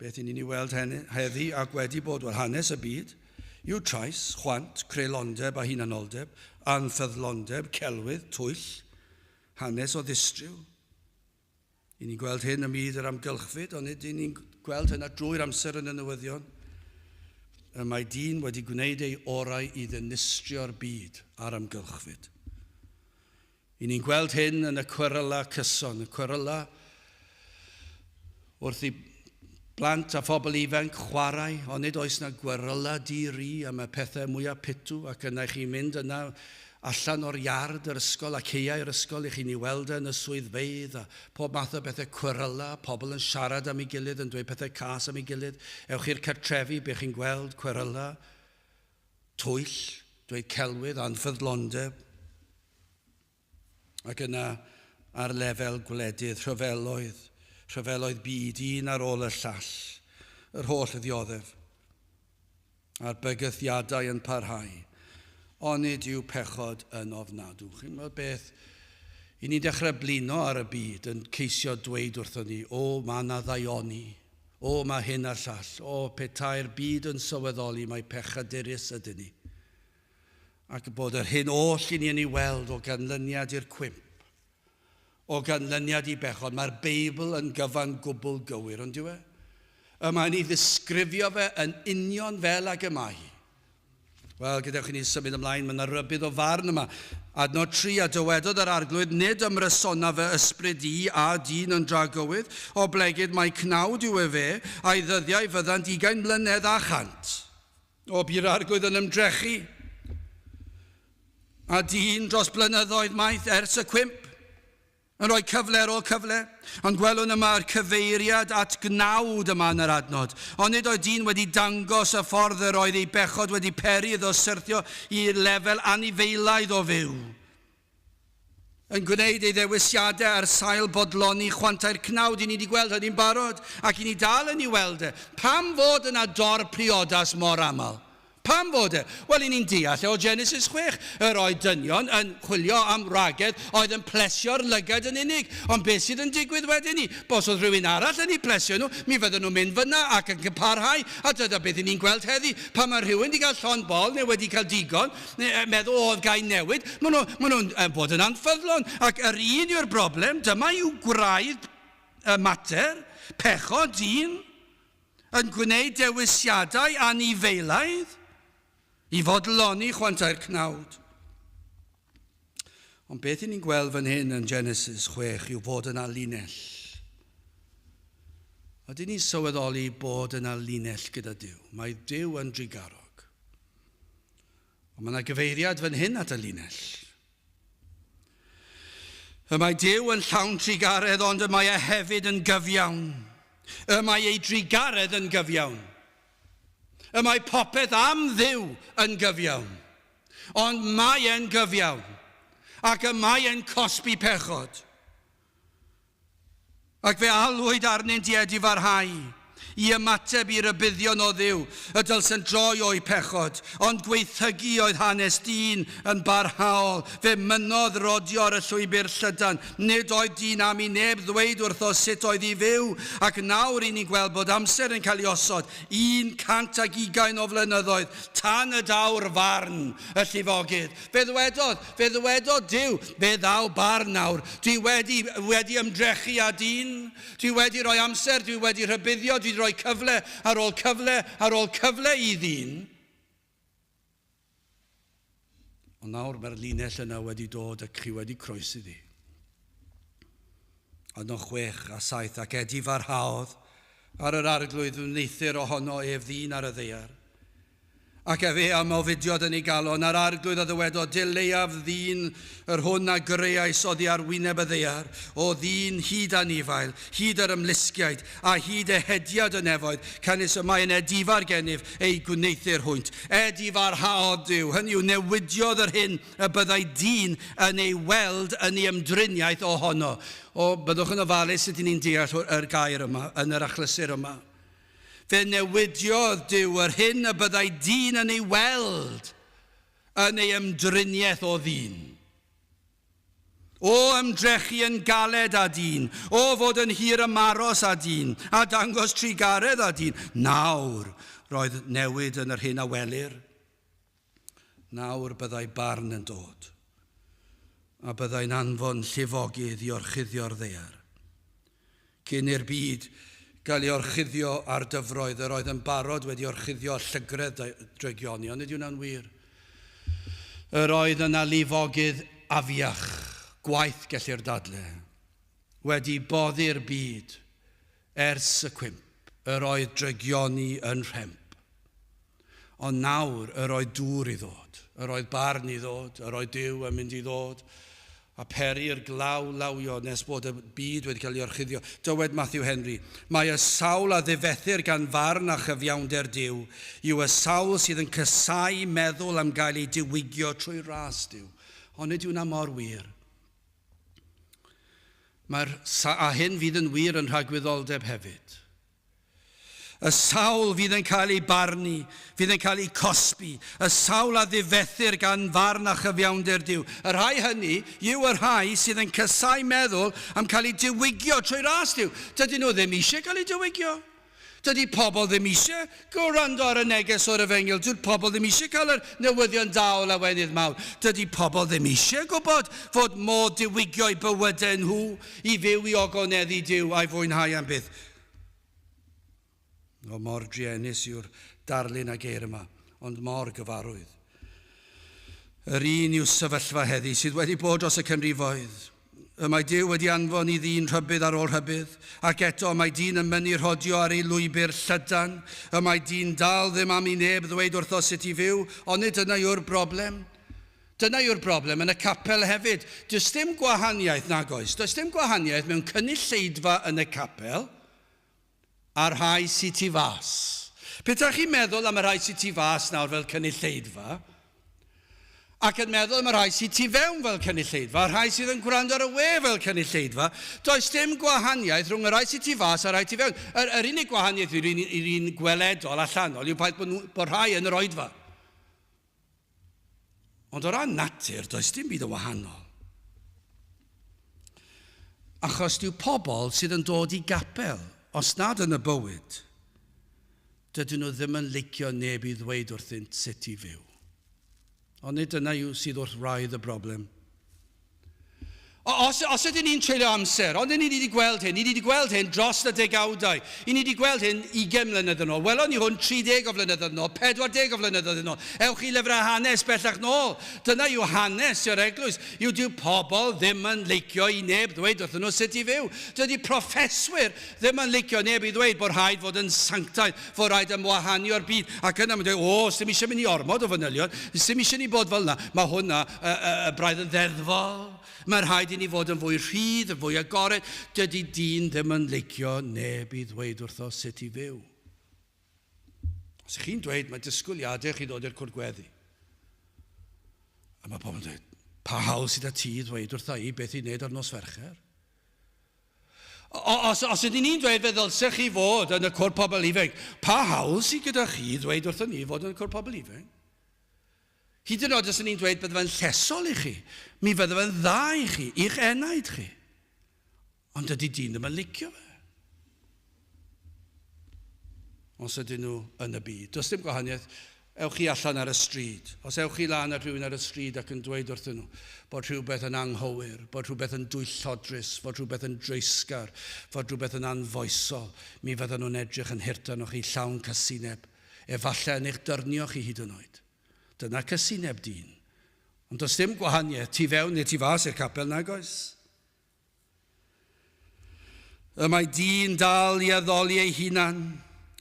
Beth I ni'n ei weld heddi ac wedi bod o'r hanes y byd yw trais, chwant, creulondeb a hunanoldeb, anffyddlondeb, celwydd, twyll, hanes o ddistriw. I ni'n gweld hyn ym myd yr amgylchfyd, ond nid ni'n gweld hynna drwy'r amser yn y newyddion. Mae dyn wedi gwneud ei orau I ddinistrio'r byd ar amgylchfyd. I ni'n gweld hyn yn y cweryla cyson, y cweryla wrth I blant a phobl ifanc chwarae, ond nid oes na gweryla di-ri am y pethau mwyaf pitw, ac yna chi'n mynd yna allan o'r iard yr ysgol ac eiau'r ysgol I chi'n ei weld yn y swyddfeydd a pob math o bethau cweryla, pobl yn siarad am ei gilydd, yn dweud pethau cas am ei gilydd. Ewch i'r cartrefi, be chi'n gweld, cweryla, twyll, dweud celwydd, anffyddlondeb. Ac yna ar lefel gwledydd, rhyfeloedd byd, un ar ôl y llall, yr holl ddioddef, a'r bygythiadau yn parhau. Ond nid yw pechod yn ofnadw. Chi'n meddwl beth, I ni'n dechrau blino ar y byd yn ceisio dweud wrthon ni, mae na ddaioni, mae hyn a'r llall, petai'r byd yn sylweddoli mae pechadurus ydyn ni. Ac bod yr hyn oll I ni yn ei weld o ganlyniad i'r cwymp, o ganlyniad I bechod, mae'r Beibl yn gyfan gwbl gywir, ond yw e? Mae'n I ddisgrifio fe yn union fel ag y mae. Wel, gadewch I ni symud ymlaen, mae yna rybydd o farn yma. Adnod 3 a dywedodd yr arglwydd, nid ymrysona fe ysbryd I a dyn yn dragywydd, o blegyd mae cnawd yw e fe, a'i ddyddiau fyddant 20 mlynedd a chant. O by'r arglwydd yn ymdrechu. A dyn dros blynyddoedd maith ers y cwymp. Yn rhoi cyfle ar ôl cyfle, ond gwelwn yma'r cyfeiriad at gnawd yma yn yr adnod. Ond nid oedd dyn wedi dangos y ffordd yr oedd ei bechod wedi peri iddo syrthio i lefel anifeilaidd o fyw. Yn gwneud ei ddewisiadau ar sail bodloni chwantau'r cnawd. I ni wedi gweld hynny'n barod ac i ni dal yn ei weld e. Pam fod yna dor priodas mor aml? Pam fod e? Wel, i ni'n deall o Genesis 6. Yr oedd dynion yn chwilio am ragedd oedd yn plesio'r lygad yn unig. Ond beth sydd yn digwydd wedyn ni? Bos oedd rhywun arall yn ei plesio nhw, mi fydden nhw'n mynd fyna ac yn cyparhau. A dyna beth i ni'n gweld heddi. Pan mae rhywun wedi cael llon bol neu wedi cael digon, meddwl oedd gai newid, maen nhw'n bod yn anffyddlon. Ac yr un yw'r broblem, dyma yw gwraidd y mater, pechod dyn, yn gwneud dewisiadau anifeilaidd, i fodloni chwantau'r cnawd. Ond beth i ni'n gweld fan hyn yn Genesis 6 yw bod yna linell. Ydyn ni'n sylweddoli bod yna linell gyda Duw. Mae Duw yn drigarog. Ond mae yna gyfeiriad fan hyn at y linell. Mae Duw yn llawn trigaredd, ond mae e hefyd yn gyfiawn. Mae ei drigaredd yn gyfiawn. Mae popeth am Dduw yn gyfiawn. Ond mae e'n gyfiawn. Ac mae e'n cosbi pechod. Ac fe alwyd arnynt i edifarhau, i ymateb i'r rybuddion o Dduw, y dylsyn droi o'i pechod, ond gweithygu oedd hanes dyn yn barhaol, fe mynodd rodio ar y llwybr llydan, nid oedd dyn am i neb ddweud wrtho sut oedd i fyw, ac nawr i ni gweld bod amser yn cael ei osod, 120 o flynyddoedd, tan y dawr farn y llifogydd. Fe ddwedodd Duw, fe ddaw barn nawr, dwi wedi ymdrechu a dyn, dwi wedi rhoi amser, dwi wedi rhybuddio, dwi wedi rhoi cyfle ar ôl cyfle ar ôl cyfle i ddyn. Ond nawr mae'r linell yna wedi dod ac chi wedi croesi ddi. Adno 6 a 7 ac edifarhaodd ar yr arglwydd wneithir ohono ef ddyn ar y ddaear. Ac fe am ofidiod yn ei galon ar arglwydd a ddywedodd dileiaf ddyn yr hwn a greais oddi ar wyneb y ddaear, o ddyn hyd a nifael, hyd yr ymlusgiaid a hyd y hediad y nefoedd, canis y mae yn edifar gennyf ei gwneithir hwynt. Edifar haod Duw, hynny yw newidiodd yr hyn y byddai dyn yn ei weld yn ei ymdriniaeth ohono. O, byddwch yn ofalus ydyn ni'n deall yr gair yma, yn yr achlysur yma. Fe newidiodd Duw yr hyn y byddai dyn yn ei weld yn ei ymdriniaeth o ddyn. O ymdrechu yn galed a dyn, o fod yn hir ymaros a dyn, a dangos trigaredd a dyn. Nawr roedd newid yn yr hyn a welir. Nawr byddai barn yn dod, a byddai'n anfon llifogydd i orchuddio'r ddaear. Cyn i'r byd gael ei orchuddio ar dyfroedd, yr oedd yn barod wedi orchuddio llygredd dregionion. Nid yw'n wir. Yr oedd yna lifogydd afiach, gwaith gellir dadle, wedi boddi'r byd ers y cwmp, yr oedd dregioni yn rhemp. Ond nawr yr oedd dŵr i ddod, yr oedd barn i ddod, yr oedd Duw yn mynd i ddod, a peri'r glaw lawio nes bod y byd wedi cael ei orchuddio. Dywed Matthew Henry, mae y sawl a ddifethyr gan farn a chyfiawnder Duw yw y sawl sydd yn cysau meddwl am gael ei diwygio trwy ras Duw. Ond nid yw'n mor wir. A hyn fydd yn wir yn rhagwyddoldeb hefyd. Y sawl fydd yn cael ei barnu, fydd yn cael ei cosbi, y sawl a ddifethyr gan farn a chyfiawnder Duw. Y rhai hynny yw y rhai sydd yn cysau meddwl am cael ei diwygio trwy ras Duw. Dydyn nhw ddim eisiau cael ei diwygio. Dydy pobl ddim eisiau gwrando ar y neges o'r Efengyl. Dydy pobl ddim eisiau cael yr newyddion dawl a wenydd mawr. Dydy pobl ddim eisiau gwybod fod modd diwygio i bywydau nhw i fyw i ogoneddu Duw a'i fwynhau am byth. O mor drienus yw'r darlun a geir yma, ond mor gyfarwydd. Yr un yw sefyllfa heddi sydd wedi bod dros y canrifoedd. Mae Duw wedi anfon i ddyn rhybydd ar ôl rhybydd, ac eto mae dyn yn mynd i rodio ar ei lwybr llydan. Mae dyn dal ddim am i neb ddweud wrtho sut i fyw, ond nid yna yw'r broblem. Dyna yw'r broblem yn y capel hefyd. Does dim gwahaniaeth nag oes. Does dim gwahaniaeth mewn cynulleidfa yn y capel a'r rhai sy'n tu fas. Pethau chi'n meddwl am y rhai sy'n tu fas nawr fel cynulleidfa, ac yn meddwl am y rhai sy'n tu fewn fel cynulleidfa, a'r rhai sydd yn gwrando ar y we fel cynulleidfa, does dim gwahaniaeth rhwng y rhai sy'n tu fas a'r rhai tu fewn. Yr unig gwahaniaeth yw'r un gweledol allanol yw paid bod rhai yn yr oedfa. Ond o ran natur, does dim byd o wahanol. Achos dyw pobl sydd yn dod i gapel, os nad yn y bywyd, dydyn nhw ddim yn licio neb i ddweud wrthynt sut i fyw. Ond nid yna yw sydd wrth raidd y broblem. Os ydyn ni'n treulio amser, ond ni wedi gweld hyn dros y degawdau. Ni wedi gweld hyn 20 mlynedd yn ôl. Welon ni hwn 30 o flynyddoedd yn ôl, 40 o flynyddoedd yn ôl. Ewch i lyfrau hanes bellach nôl. Dyna yw hanes i'r eglwys. Dyw pobl ddim yn licio i neb ddweud wrthyn nhw sut i fyw. Dydy proffeswyr ddim yn licio neb i ddweud bod rhaid fod yn sanctaidd, fod rhaid ymwahanio'r byd. Ac yna mae'n dweud, sdim eisiau mynd i ormod o fanylion, sdim eisiau ni bod fel yna. Mae hwnna braidd yn ddeddfol. Mae'n rhaid i ni fod yn fwy rhydd, yn fwy agored. Dydy dyn ddim yn licio neb i ddweud wrtho sut i fyw. Os ych chi'n dweud, mae disgwyliadau chi ddod i'r cwrdd-gweddi. A mae pobl yn dweud, pa hawl sydd â ti ddweud wrtho i beth i wneud ar nos Fercher? Os ydyn ni'n dweud fe ddylsech chi fod yn y cwrdd pobl ifanc, pa hawl sydd gyda chi ddweud wrtho ni fod yn y cwrdd pobl ifanc? Hyd yn oed os ni'n dweud bydde fe'n llesol i chi, mi fydde fe'n dda i chi, i'ch enaid chi. Ond ydy dyn ddim yn licio fe. Os ydyn nhw yn y byd. Does dim gwahaniaeth, ewch chi allan ar y stryd. Os ewch chi lan ar rhywun ar y stryd ac yn dweud wrthyn nhw bod rhywbeth yn anghywir, bod rhywbeth yn dwyllodrus, bod rhywbeth yn dreisgar, bod rhywbeth yn anfoesol, mi fydden nhw'n edrych yn hirta nhw chi llawn casineb, efallai yn eich dyrnio chi hyd yn oed. Dyna casineb dyn. Ond does dim gwahaniaeth tu fewn neu tu fas i'r capel nag oes. Y mae dyn dal i addoli ei hunan.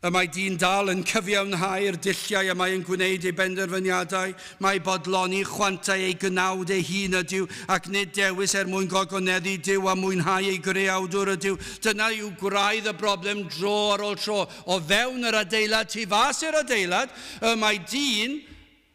Y mae dyn dal yn cyfiawnhau'r dulliau a mae'n gwneud ei benderfyniadau. Mae bodloni chwantau ei gynawd ei hun ydyw ac nid dewis mwyn gogoneddu Dyw a mwynhau ei greawdwr ydyw. Dyna yw gwraidd y broblem dro ar ôl tro. O fewn yr adeilad, tu fas i'r adeilad, mae dyn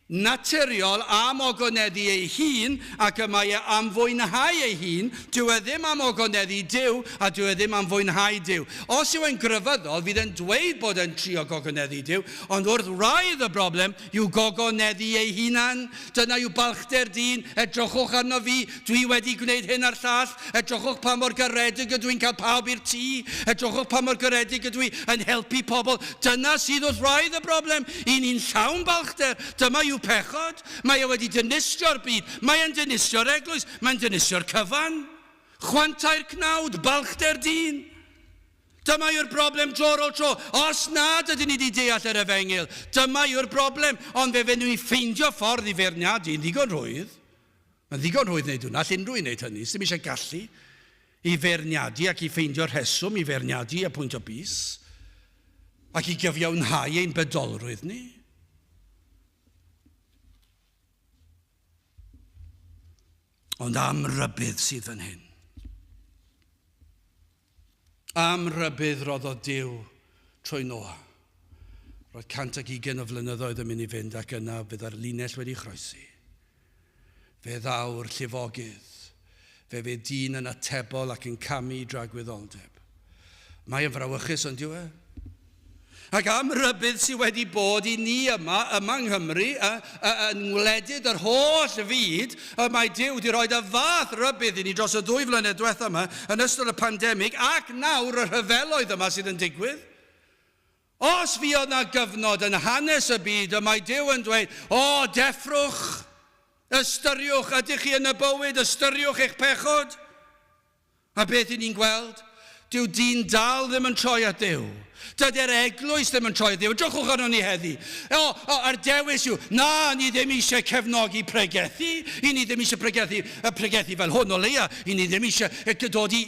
naturiol am ogoneddu ei hun ac y mae am fwynhau ei hun. Dyw e ddim am ogoneddu Dyw a dyw e ddim am fwynhau Dyw. Os yw e'n gryfyddol, fydd e'n dweud bod e'n trio gogoneddu Dyw, ond wrth raidd y broblem yw gogoneddu ei hunan. Dyna yw balchder dyn, edrychwch arno fi, dwi wedi gwneud hyn a'r llall, edrychwch pa mor garedig ydw i'n cael pawb i'r tŷ, edrychwch pa mor garedig ydw i yn helpu pobl. Dyna sydd wrth raidd y broblem. I ni'n llawn balchder, dyma yw pechod. Mae wedi dynistio'r byd, mae'n dynistio'r eglwys, mae'n dynistio'r cyfan. Chwantau'r cnawd, balchder dyn. Dyma yw'r broblem tro ar ôl tro. Os nad ydyn ni wedi deall yr efengil, dyma yw'r broblem. Ond fe fydd nhw'n ffeindio ffordd i feirniadu yn ddigon rwydd. Mae'n ddigon rwydd wneud hwnna, all unrhyw un wneud hynny. Sdim eisiau gallu i feirniadu ac i ffeindio'r rheswm i feirniadu a pwynt o bys ac i gyfiawnhau ein bedolrwydd ni. Ond am rybydd sydd fan hyn. Am rybydd roedd o Dyw trwy Noa. Roedd 120 o flynyddoedd yn mynd i fynd ac yna fydd ar linell wedi chroesi. Fe ddaw'r llifogydd. Fe fydd dyn yn atebol ac yn camu dragwyddoldeb. Mae yn frawychus ond dyw e. Ac am rybydd sydd wedi bod i ni yma yng Nghymru, yn ngwledydd yr holl fyd, mae Dyw wedi rhoi y fath rybydd i ni dros y 2 flynedd diwethaf yma yn ystod y pandemig ac nawr y rhyfeloedd yma sydd yn digwydd. Os fi oedd na gyfnod yn hanes y byd, mae Dyw yn dweud, deffrwch, ystyriwch, ydych chi yn y bywyd, ystyriwch eich pechod. A beth i ni'n gweld? Dyw dyn dal ddim yn troi at Dyw. Dydy'r eglwys ddim yn troi Dduw. Drychwch arno ni heddi. A'r dewis yw, na, ni ddim eisiau cefnogi pregethu. I ni ddim eisiau pregethu fel hwn o leia. I ni ddim eisiau dod i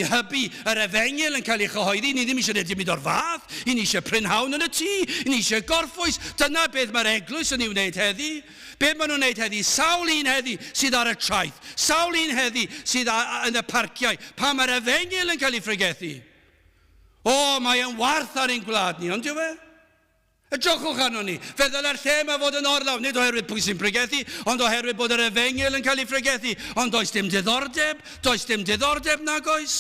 hybu yr efengil yn cael ei chyhoeddi. I ni ddim eisiau neud dim byd o'r fath. I ni eisiau prynhawn yn y tŷ. I ni eisiau gorffwys. Dyna beth mae'r eglwys yn ei wneud heddi. Be maen nhw'n wneud heddi? Sawl un heddi sydd ar y traeth. Sawl un heddi sydd yn y parciau. Pa mae'r efengil yn cael ei phregethu. Mae e'n warth ar ein gwlad ni, ond yw e? Ydrychwch arno ni. Fe ddylai'r lle yma fod yn orlawn, nid oherwydd pwy sy'n pregethu, ond oherwydd bod yr efengil yn cael ei phregethu. Ond does dim diddordeb nag oes.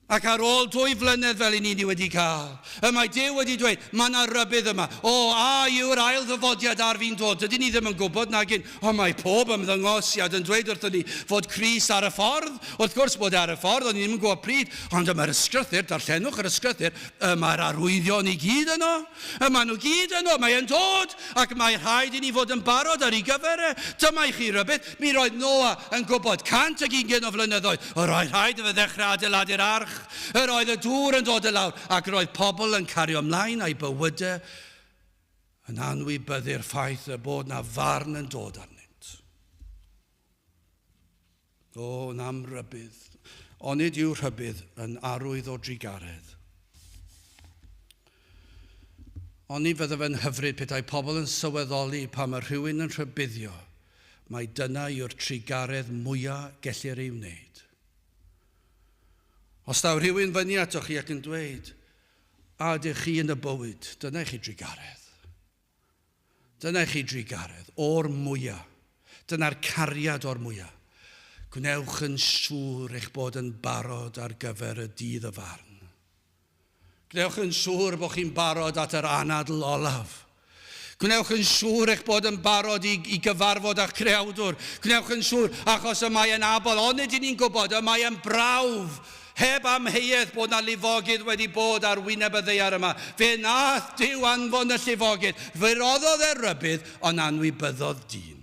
Ac ar ôl 2 flynedd fel i ni wedi cael, mae Duw wedi dweud, mae yna rybydd yma. Yw'r ail ddyfodiad ar fi'n dod. Dydyn ni ddim yn gwybod nag un. Mae pob ymddangosiad yn dweud wrthyn ni fod Crist ar y ffordd. Wrth gwrs bod ar y ffordd, ond ni ddim yn gwybod pryd. Ond yma'r ysgrythyr, darllenwch yr ysgrythyr, mae'r arwyddion i gyd yno. Mae nhw gyd yno, mae e'n dod. Ac mae rhaid i ni fod yn barod ar ei gyfer e. Dyma i chi rybydd. Mi roedd Noah yn gwybod 120 o flynyddoedd. Roedd rhaid i fe ddechrau adeiladu'r arch. Yr oedd y dŵr yn dod y lawr ac roedd pobl yn cario ymlaen a'u bywydau yn anwybyddu'r ffaith y bod na farn yn dod arnynt. Nam rybydd. Onid yw rhybydd yn arwydd o drigaredd. Oni fydda fe'n hyfryd petai pobl yn sylweddoli pa mae rhywun yn rhybuddio, mae dyna yw'r trigaredd mwyaf gellir ei wneud. Os daw rhywun fyny atoch chi ac yn dweud, ydych chi yn y bywyd, dyna chi drigaredd. Dyna chi drigaredd, o'r mwyaf. Dyna'r cariad o'r mwyaf. Gwnewch yn siŵr eich bod yn barod ar gyfer y dydd y farn. Gwnewch yn siŵr bod chi'n barod at yr anadl olaf. Gwnewch yn siŵr eich bod yn barod i gyfarfod a'ch creawdwr. Gwnewch yn siŵr achos y mae yn abod, ond ydyn ni'n gwybod, y mae yn brawf. Heb amheuaeth bod na lifogydd wedi bod ar wyneb y ddaear yma. Fe nath Duw anfon y llifogydd. Fe roddodd e rybydd, ond anwybyddodd dyn.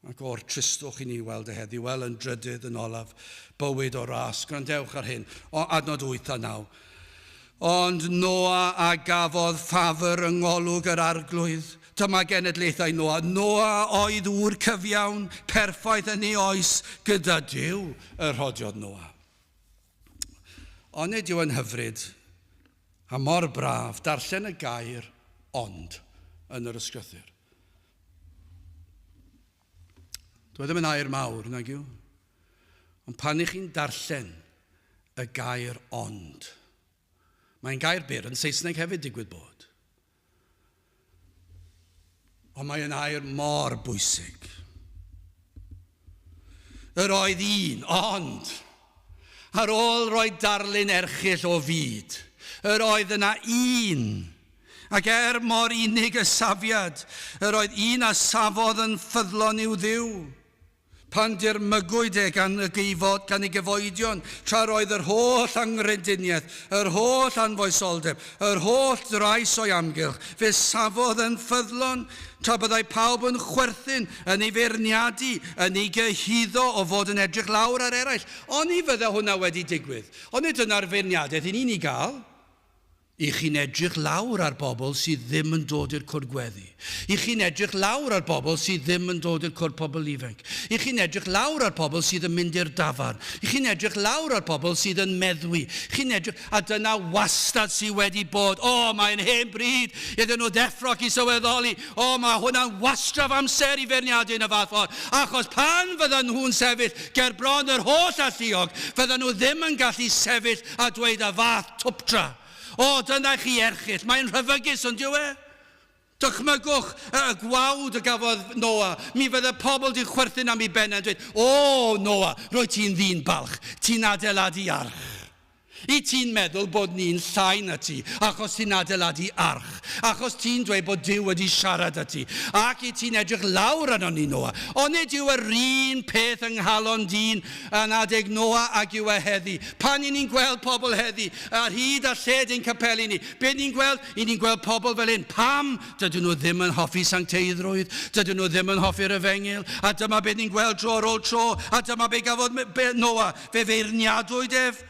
Ac o'r tristwch i ni weld y heddi, wel yn drydydd yn olaf, bywyd o ras. Grandewch ar hyn, adnod 8 a 9. Ond Noah a gafodd ffafr yng ngolwg yr arglwydd. Dyma genedlaethau Noah. Noah oedd ŵr cyfiawn, perffaith yn ei oes, gyda Duw y rhodiod Noah. Onid yw yn hyfryd a mor braf darllen y gair ond yn yr ysgrythyr. Dwi ddim yn air mawr, nag yw? Ond pan i chi'n darllen y gair ond, mae'n gair byr yn Saesneg hefyd digwydd bod. Ond mae'n air mor bwysig. Yr oedd un, ond, ar ôl roi darlun erchyll o fyd, yr oedd yna un, ac mor unig y safiad, yr oedd un a safodd yn ffyddlon i'w Dduw. Pan dirmygwyd gan ei gyfoedion, tra roedd yr holl angrediniaeth, yr holl anfoesoldeb, yr holl drais o'i amgylch, fe safodd yn ffyddlon, tra byddai pawb yn chwerthin, yn ei feirniadu, yn ei gyhuddo o fod yn edrych lawr ar eraill. Oni fydda hwnna wedi digwydd. Oni dyna'r feirniadaeth i ni'n ei gael. I chi'n edrych lawr ar bobl sydd ddim yn dod i'r cwrdd gweddi. I chi'n edrych lawr ar bobl sydd ddim yn dod i'r cwrdd pobl ifanc. I chi'n edrych lawr ar bobl sydd yn mynd i'r dafarn. I chi'n edrych lawr ar bobl sydd yn meddwi. A dyna wastad sydd wedi bod. Mae'n hen bryd iddyn nhw ddeffroc i sylweddoli. Mae hwnna'n wastraf amser i feirniadu yn y fath ffordd. Achos pan fyddan nhw'n sefyll ger bron yr holl alluog, fyddan nhw ddim yn gallu sefyll a dweud y fath twptra. Dyna chi erchyll. Mae'n rhyfygus, ond yw e? Dychmygwch y gwawd y gafodd Noah. Mi fydde pobl di chwerthin am ei ben yn dweud, Noah, rwy ti'n ddyn balch. Ti'n adeiladu arch. I ti'n meddwl bod ni'n llai na ti, achos ti'n adeiladu arch, achos ti'n dweud bod Duw wedi siarad â ti, ac i ti'n edrych lawr arno ni, Noa. Ond nid yw yr un peth yng nghalon dyn yn adeg Noa ac yw e heddi. Pan i ni'n gweld pobl heddi, ar hyd a lled ein capeli ni, be ni'n gweld? I ni'n gweld pobl fel hyn. Pam? Dydyn nhw ddim yn hoffi sancteiddrwydd, dydyn nhw ddim yn hoffi'r Efengil, a dyma be ni'n gweld tro ar ôl tro, a dyma be gafodd Noa, fe feirniadwyd ef.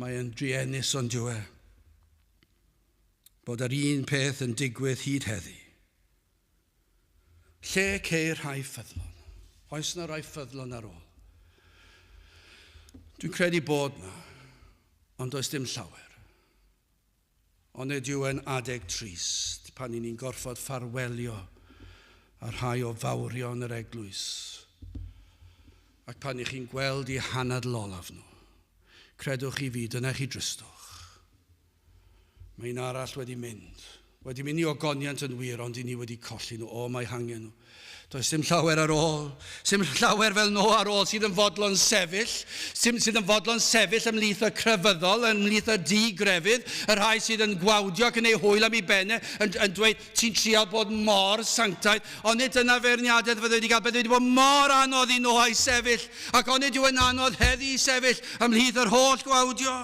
Mae yn driennus ond yw e, bod yr un peth yn digwydd hyd heddi. Lle ceir rhai ffyddlon? Oes yna rai ffyddlon ar ôl? Dwi'n credu bod yna, ond does dim llawer. Ond nid yw e'n adeg trist pan ni'n gorfod ffarwelio a rhai o fawrion yr eglwys. Ac pan i chi'n gweld i hanad lolaf nhw, credwch i fi, dyna chi dristwch. Mae un arall wedi mynd i ogoniant yn wir, ond i ni wedi colli nhw. Mae hangen nhw. Does dim llawer ar ôl. Dim llawer fel Noa ar ôl sydd yn fodlon sefyll. Sydd yn fodlon sefyll ymlith y crefyddol, ymlith y di-grefydd. Y rhai sydd yn gwawdio ac yn ei hwyl am ei benne, yn dweud, ti'n trial bod mor sanctaidd. Ond nid yna ferniadaeth fydde wedi cael. Bydde wedi bod mor anodd i Noa i sefyll. Ac ond nid yw yn anodd heddi i sefyll ymlith yr holl gwawdio.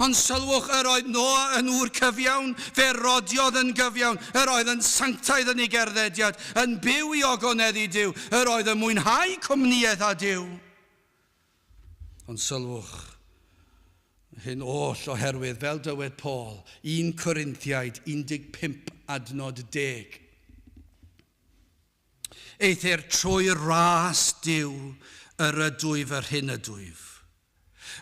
Ond sylwch, yr oedd Noa yn ŵr cyfiawn, fe rodiodd yn gyfiawn, yr oedd yn sanctaidd yn ei gerddediad, yn byw i ogoneddu Duw, yr oedd yn mwynhau cwmniaeth â Duw. Ond sylwch, hyn oll oherwydd, fel dywed Paul, 1 Corinthiaid 15 adnod 10. Eithir trwy ras Duw yr ydwyf yr hyn ydwyf.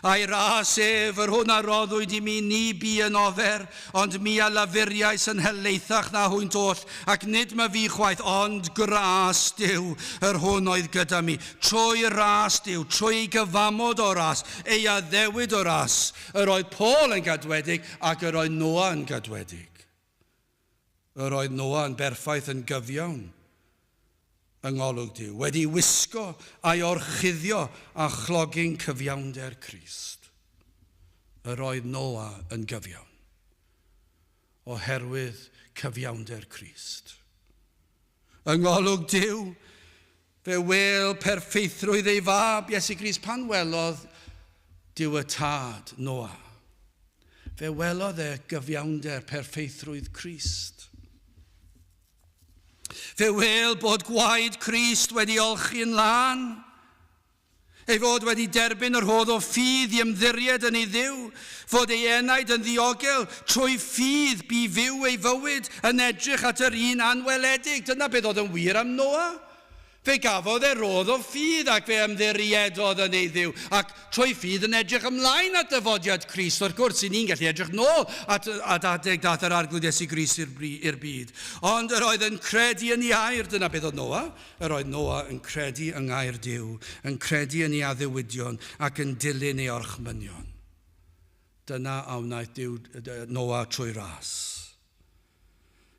A'i ras ef yr hwn a roddwyd i mi ni bu yn ofer, ond mi a lafuriais yn heleithach na hwynt oll, ac nid ma fi chwaith, ond gras Duw yr hwn oedd gyda mi. Trwy ras Duw, trwy gyfamod o ras, ei addewid o ras, yr oedd Paul yn gadwedig ac yr oedd Noa yn gadwedig. Yr oedd Noa yn berffaith yn gyfiawn yng ngolwg Duw, wedi wisgo a'i orchuddio a chlogi'n cyfiawnder Crist. Yr oedd Noa yn gyfiawn, oherwydd cyfiawnder Crist. Yng ngolwg Duw, fe wel perffeithrwydd ei fab, Iesu Grist, pan welodd Duw y tad Noa, fe welodd e gyfiawnder perffeithrwydd Crist. Fe wel bod gwaed Crist wedi olchi'n lan, ei fod wedi derbyn yr hodd o ffydd i ymddiried yn ei ddiw, fod ei enaid yn ddiogel, trwy ffydd bu fyw ei fywyd yn edrych at yr un anweledig. Dyna beth oedd yn wir am Noa. Fe gafodd e rodd o ffydd ac fe ymddiriadodd yn ei ddiw, ac trwy ffydd yn edrych ymlaen at dyfodiad Crist. Wrth gwrs, i ni'n gallu edrych nôl at adeg dath yr arglwydd Iesu Grist i'r byd. Ond yr oedd yn credu yn ei air, dyna beth oedd Noa. Yr oedd Noa yn credu yng ngair Duw, yn credu yn ei addewidion ac yn dilyn ei orchmynion. Dyna a wnaeth Noa trwy ras.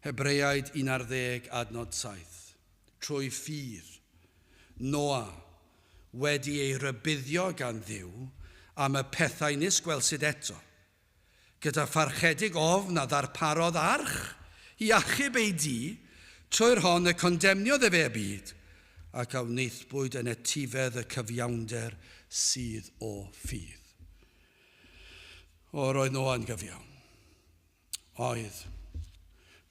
Hebreaid 11 adnod 7. Trwy ffydd, Noa wedi ei rybuddio gan Dduw am y pethau nis gwelsid eto, gyda pharchedig ofn a ddarparodd arch i achub ei di, trwy'r hon y condemniodd e fe byd, ac a wneithbwyd yn etifedd y cyfiawnder sydd o ffydd. Roedd Noa yn gyfiawn. Oedd,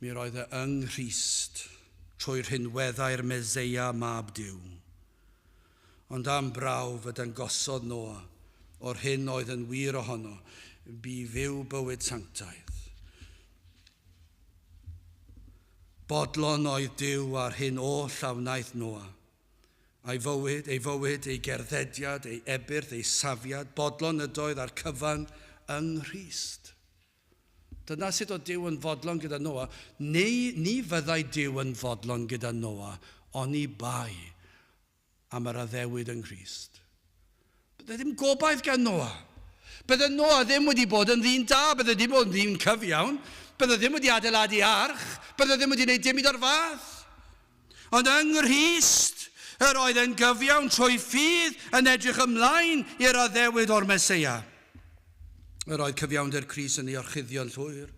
mi roedd e yng Nghrist trwy'r rhinweddau'r Meseia mab Duw. Ond am brawf y dangosodd Noa o'r hyn oedd yn wir ohono, bu fyw bywyd sanctaidd. Bodlon oedd Duw ar hyn oll a wnaeth Noa. Ei fywyd, ei gerddediad, ei ebyrth, ei safiad, bodlon ydoedd ar cyfan yng Nghrist. Dyna sut oedd Duw yn fodlon gyda Noa. Ni fyddai Duw yn fodlon gyda Noa, oni bai am yr addewid yng Nghrist. Bydde ddim gobaith gan Noa. Bydde Noa ddim wedi bod yn ddyn da, bydde ddim bod yn ddyn cyfiawn, bydde ddim wedi adeiladu arch, bydde ddim wedi gwneud dim o'r fath. Ond yng Nghrist, Yr oedd yn gyfiawn trwy ffydd yn edrych ymlaen i'r addewid o'r Meseia. Yr oedd cyfiawnder Cris yn ei orchuddio'n llwyr.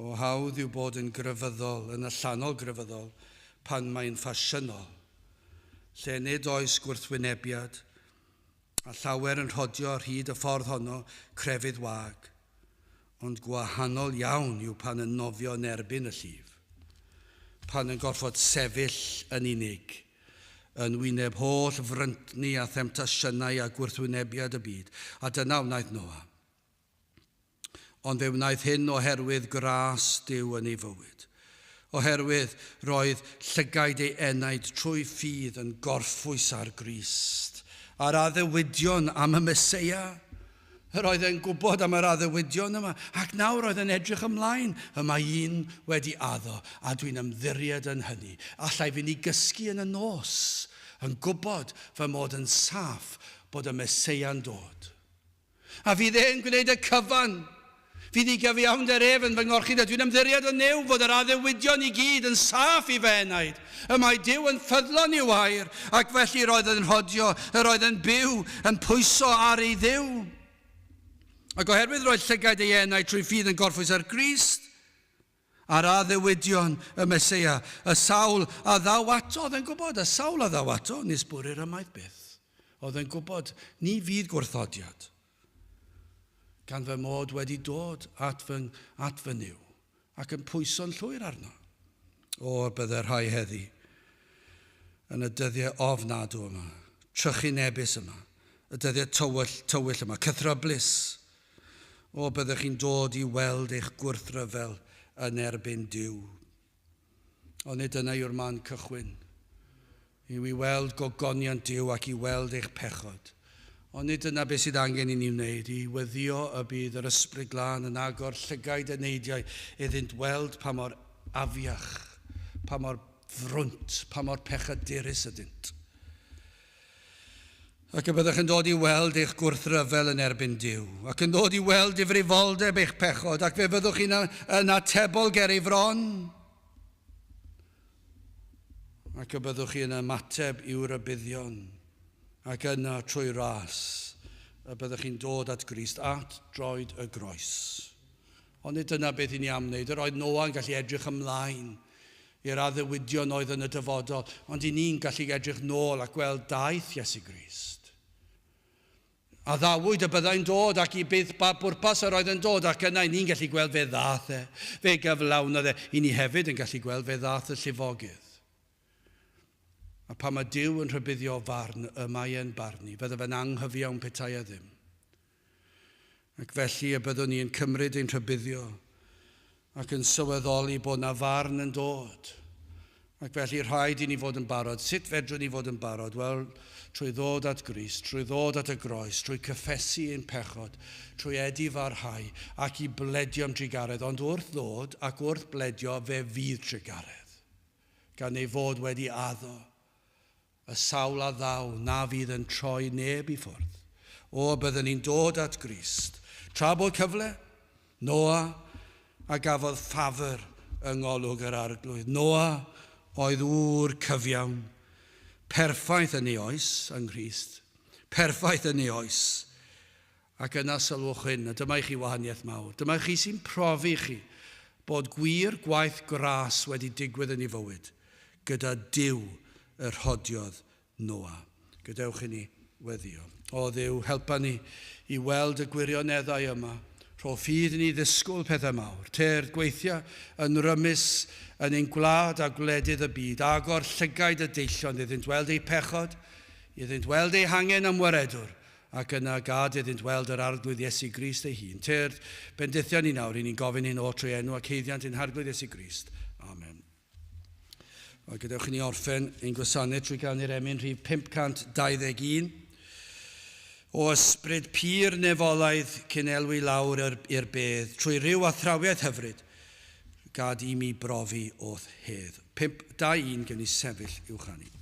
O hawdd yw bod yn grefyddol, yn allanol grefyddol, pan mae'n ffasiynol, lle nid oes gwrthwynebiad, a llawer yn rhodio ar hyd y ffordd honno crefydd wag, ond gwahanol iawn yw pan yn nofio yn erbyn y llif, pan yn gorfod sefyll yn unig, yn wyneb holl fryntni a themtasiynau a gwrthwynebiad y byd, a dyna wnaeth Noa. Ond fe wnaeth hyn oherwydd gras Duw yn ei fywyd. Oherwydd roedd llygaid ei enaid trwy ffydd yn gorffwys ar Grist, a'r addewidion am y Meseia. Yr oedd e'n gwybod am yr addewidion yma, ac nawr oedd e'n edrych ymlaen. Yma un wedi addo, a dwi'n ymddiried yn hynny. Allai fi ni gysgu yn y nos, yn gwybod fy mod yn saff bod y Meseia'n dod. A fydd e'n gwneud y cyfan. Fydd ei gyfiawnder efn fy ngorchyd, a dwi'n ymddiried yn new fod yr addewidion i gyd yn saff i fenaid. Y mae Duw yn ffyddlon i'w air, ac felly roedd yn rhodio, roedd yn byw, yn pwyso ar ei Dduw. Ac oherwydd roedd llygaid ei enaid trwy ffydd yn gorffwys ar Grist, a'r addewidion y Meseia, y sawl a ddaw ato, oedd yn gwybod, y sawl a ddaw ato, nes bwr'r ymaith byth. Oedd yn gwybod, ni fydd gwrthodiad, gan fy mod wedi dod at fy niw, ac yn pwyso'n llwyr arno. O, byddai'r rhai heddi yn y dyddiau ofnadw yma, trychinebus yma, y dyddiau tywyll yma, cythryblus. O, byddech chi'n dod i weld eich gwrthryfel yn erbyn Duw. Ond nid yna yw'r man cychwyn, yw i weld gogoniant Duw ac i weld eich pechod. Ond nid yna beth sydd angen i ni wneud, i weddio y bydd yr ysbryd glân yn agor llygaid y neidiau iddynt weld pa mor afiach, pa mor frwnt, pa mor pechadurus ydynt. Ac y byddwch yn dod i weld eich gwrthryfel yn erbyn Duw, ac yn dod i weld difrifoldeb eich pechod, ac fe fyddwch chi'n yn atebol ger ei fron, ac y byddwch chi'n ymateb i'w rybuddion. Ac yna trwy ras, y byddwch chi'n dod at Grist, at droed y groes. Ond nid dyna beth i ni am wneud. Yr oedd Noa yn gallu edrych ymlaen i'r addewidion oedd yn y dyfodol, ond i ni'n gallu edrych nôl ac gweld daith Iesu Grist. A ddawyd y byddai'n dod ac i bydd bwrpas yr oedd yn dod, ac yna ni'n gallu gweld fe ddath e, fe gyflawnodd e, i ni hefyd yn gallu gweld fe ddath y llifogydd. A pa mae Duw yn rhybuddio farn, y mae e'n barnu, bydde fe'n anghyfiawn petai e ddim. Ac felly y byddwn ni yn cymryd ein rhybuddio ac yn sylweddoli bod na farn yn dod. Ac felly rhaid i ni fod yn barod. Sut fedrwn ni fod yn barod? Wel, trwy ddod at Grist, trwy ddod at y groes, trwy cyffesu ein pechod, trwy edifarhau ac i bledio am trigaredd. Ond wrth ddod ac wrth bledio fe fydd trigaredd, gan ei fod wedi addo. Y sawl a ddaw na fydd yn troi neb i ffwrdd. O, byddwn ni'n dod at Grist. Tra bod cyfle, Noa a gafodd ffafr yng ngolwg yr arglwydd. Noa oedd ŵr cyfiawn, perffaith yn ei oes yng Nghrist, perffaith yn ei oes. Ac yna sylwch hyn, a dyma i chi wahaniaeth mawr. Dyma chi sy'n profi chi bod gwir gwaith gras wedi digwydd yn ei fywyd, gyda Duw y rhodiodd Noa. Gadewch i ni weddio. O Dduw, helpa ni i weld y gwirioneddau yma, rho ffydd ni ddisgwyl pethau mawr, ter gweithio yn rymus yn ein gwlad a gwledydd y byd, agor llygaid y deillon iddynt weld ei pechod, iddynt weld ei hangen am waredwr, ac yna gad iddynt weld yr arglwydd Iesu Grist ei hun. Ter bendithion ni nawr, i ni'n gofyn hyn o trwy enw ac heiddiant yn harglwydd Iesu Grist. Amen. O, gadewch i ni orffen ein gwasanaeth trwy gael ni'r emyn rhif 521 o ysbryd pur nefolaidd cyn elwi lawr i'r bedd trwy ryw athrawiaeth hyfryd gad i mi brofi o'th hedd. 521 gen i sefyll i'w chanu.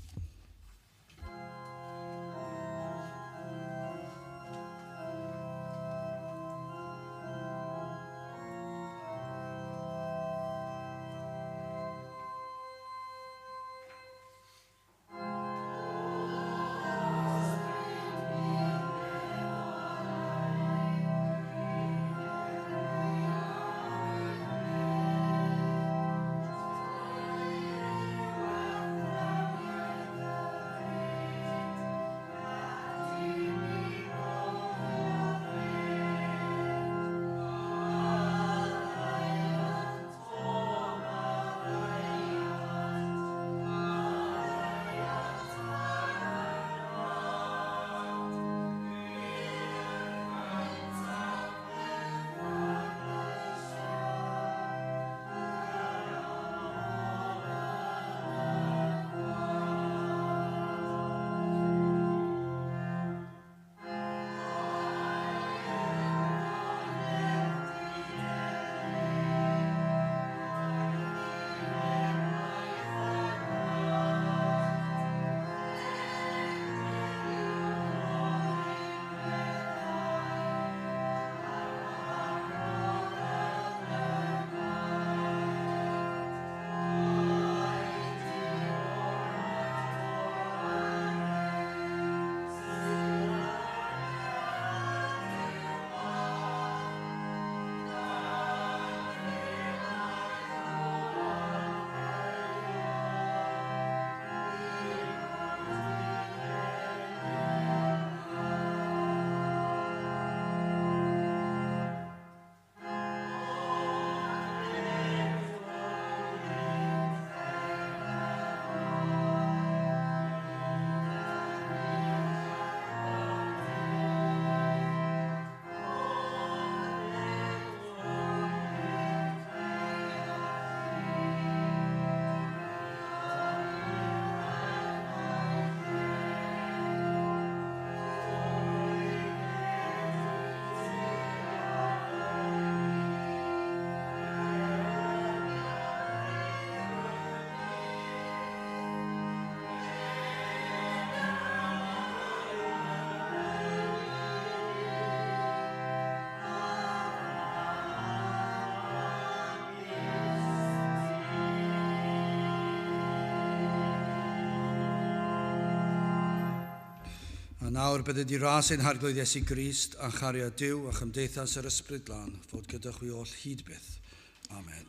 A nawr bydd ydi ras ein harglwydd Iesu Grist a chariad Duw a chymdeithas yr ysbryd lan fod gyda chwi oll hyd byth. Amen.